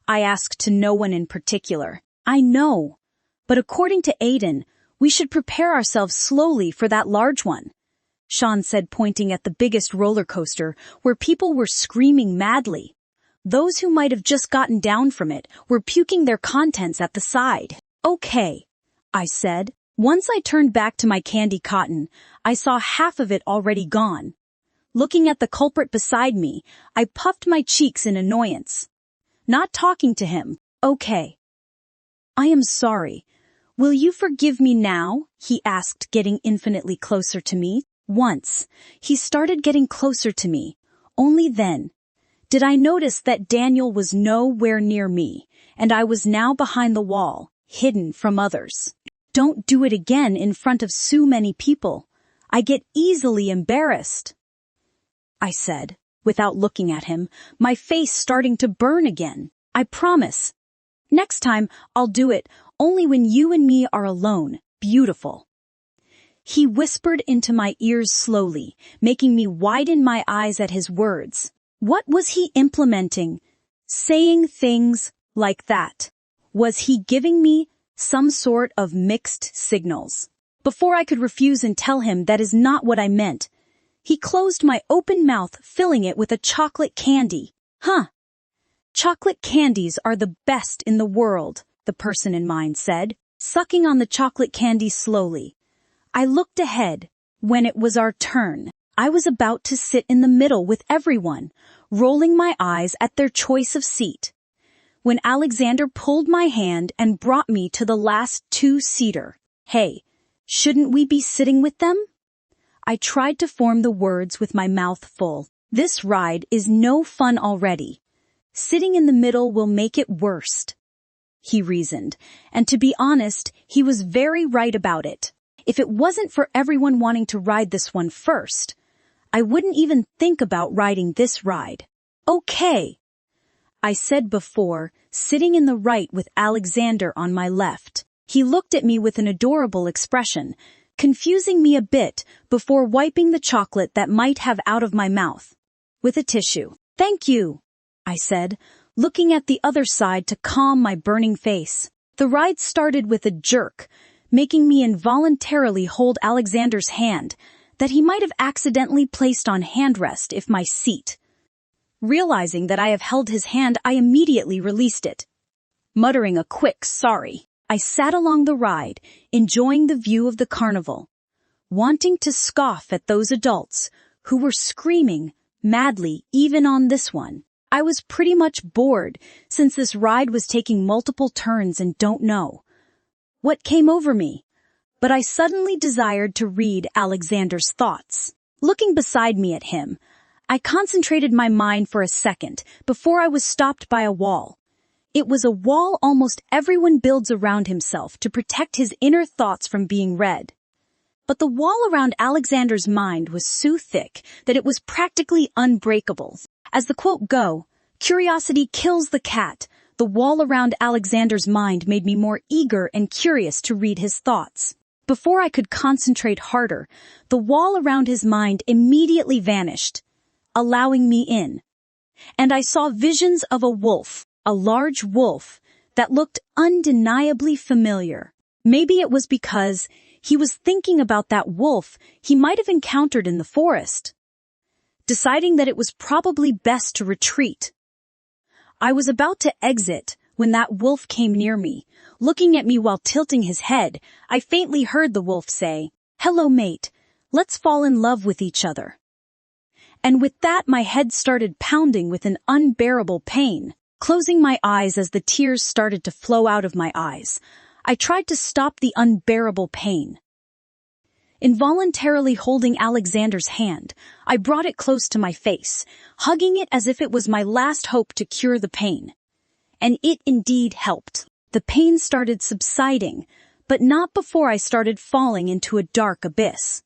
I asked to no one in particular. "I know, but according to Aiden, we should prepare ourselves slowly for that large one," Sean said, pointing at the biggest roller coaster where people were screaming madly. Those who might have just gotten down from it were puking their contents at the side. "Okay," I said. Once I turned back to my candy cotton, I saw half of it already gone. Looking at the culprit beside me, I puffed my cheeks in annoyance. Not talking to him. "Okay. I am sorry. Will you forgive me now?" he asked, getting infinitely closer to me. Once, he started getting closer to me. Only then did I notice that Daniel was nowhere near me, and I was now behind the wall, hidden from others. "Don't do it again in front of so many people. I get easily embarrassed," I said, without looking at him, my face starting to burn again. "I promise. Next time, I'll do it only when you and me are alone, beautiful." He whispered into my ears slowly, making me widen my eyes at his words. What was he implementing? Saying things like that? Was he giving me some sort of mixed signals? Before I could refuse and tell him that is not what I meant, he closed my open mouth, filling it with a chocolate candy. "Huh. Chocolate candies are the best in the world," the person in mine said, sucking on the chocolate candy slowly. I looked ahead. When it was our turn, I was about to sit in the middle with everyone, rolling my eyes at their choice of seat, when Alexander pulled my hand and brought me to the last two-seater. "Hey, shouldn't we be sitting with them?" I tried to form the words with my mouth full. "This ride is no fun already. Sitting in the middle will make it worse," he reasoned, and to be honest, he was very right about it. If it wasn't for everyone wanting to ride this one first, I wouldn't even think about riding this ride. "Okay," I said before, sitting in the right with Alexander on my left. He looked at me with an adorable expression, confusing me a bit before wiping the chocolate that might have out of my mouth with a tissue. "Thank you," I said, looking at the other side to calm my burning face. The ride started with a jerk, making me involuntarily hold Alexander's hand that he might have accidentally placed on handrest if my seat. Realizing that I have held his hand, I immediately released it. Muttering a quick sorry, I sat along the ride, enjoying the view of the carnival, wanting to scoff at those adults who were screaming madly even on this one. I was pretty much bored since this ride was taking multiple turns and don't know what came over me, but I suddenly desired to read Alexander's thoughts. Looking beside me at him, I concentrated my mind for a second before I was stopped by a wall. It was a wall almost everyone builds around himself to protect his inner thoughts from being read. but the wall around Alexander's mind was so thick that it was practically unbreakable. As the quote go, "Curiosity kills the cat," the wall around Alexander's mind made me more eager and curious to read his thoughts. Before I could concentrate harder, the wall around his mind immediately vanished, allowing me in. And I saw visions of a wolf, a large wolf, that looked undeniably familiar. Maybe it was because he was thinking about that wolf he might have encountered in the forest, deciding that it was probably best to retreat. I was about to exit when that wolf came near me. Looking at me while tilting his head, I faintly heard the wolf say, "Hello, mate. Let's fall in love with each other." And with that, my head started pounding with an unbearable pain. Closing my eyes as the tears started to flow out of my eyes, I tried to stop the unbearable pain. Involuntarily holding Alexander's hand, I brought it close to my face, hugging it as if it was my last hope to cure the pain. And it indeed helped. The pain started subsiding, but not before I started falling into a dark abyss.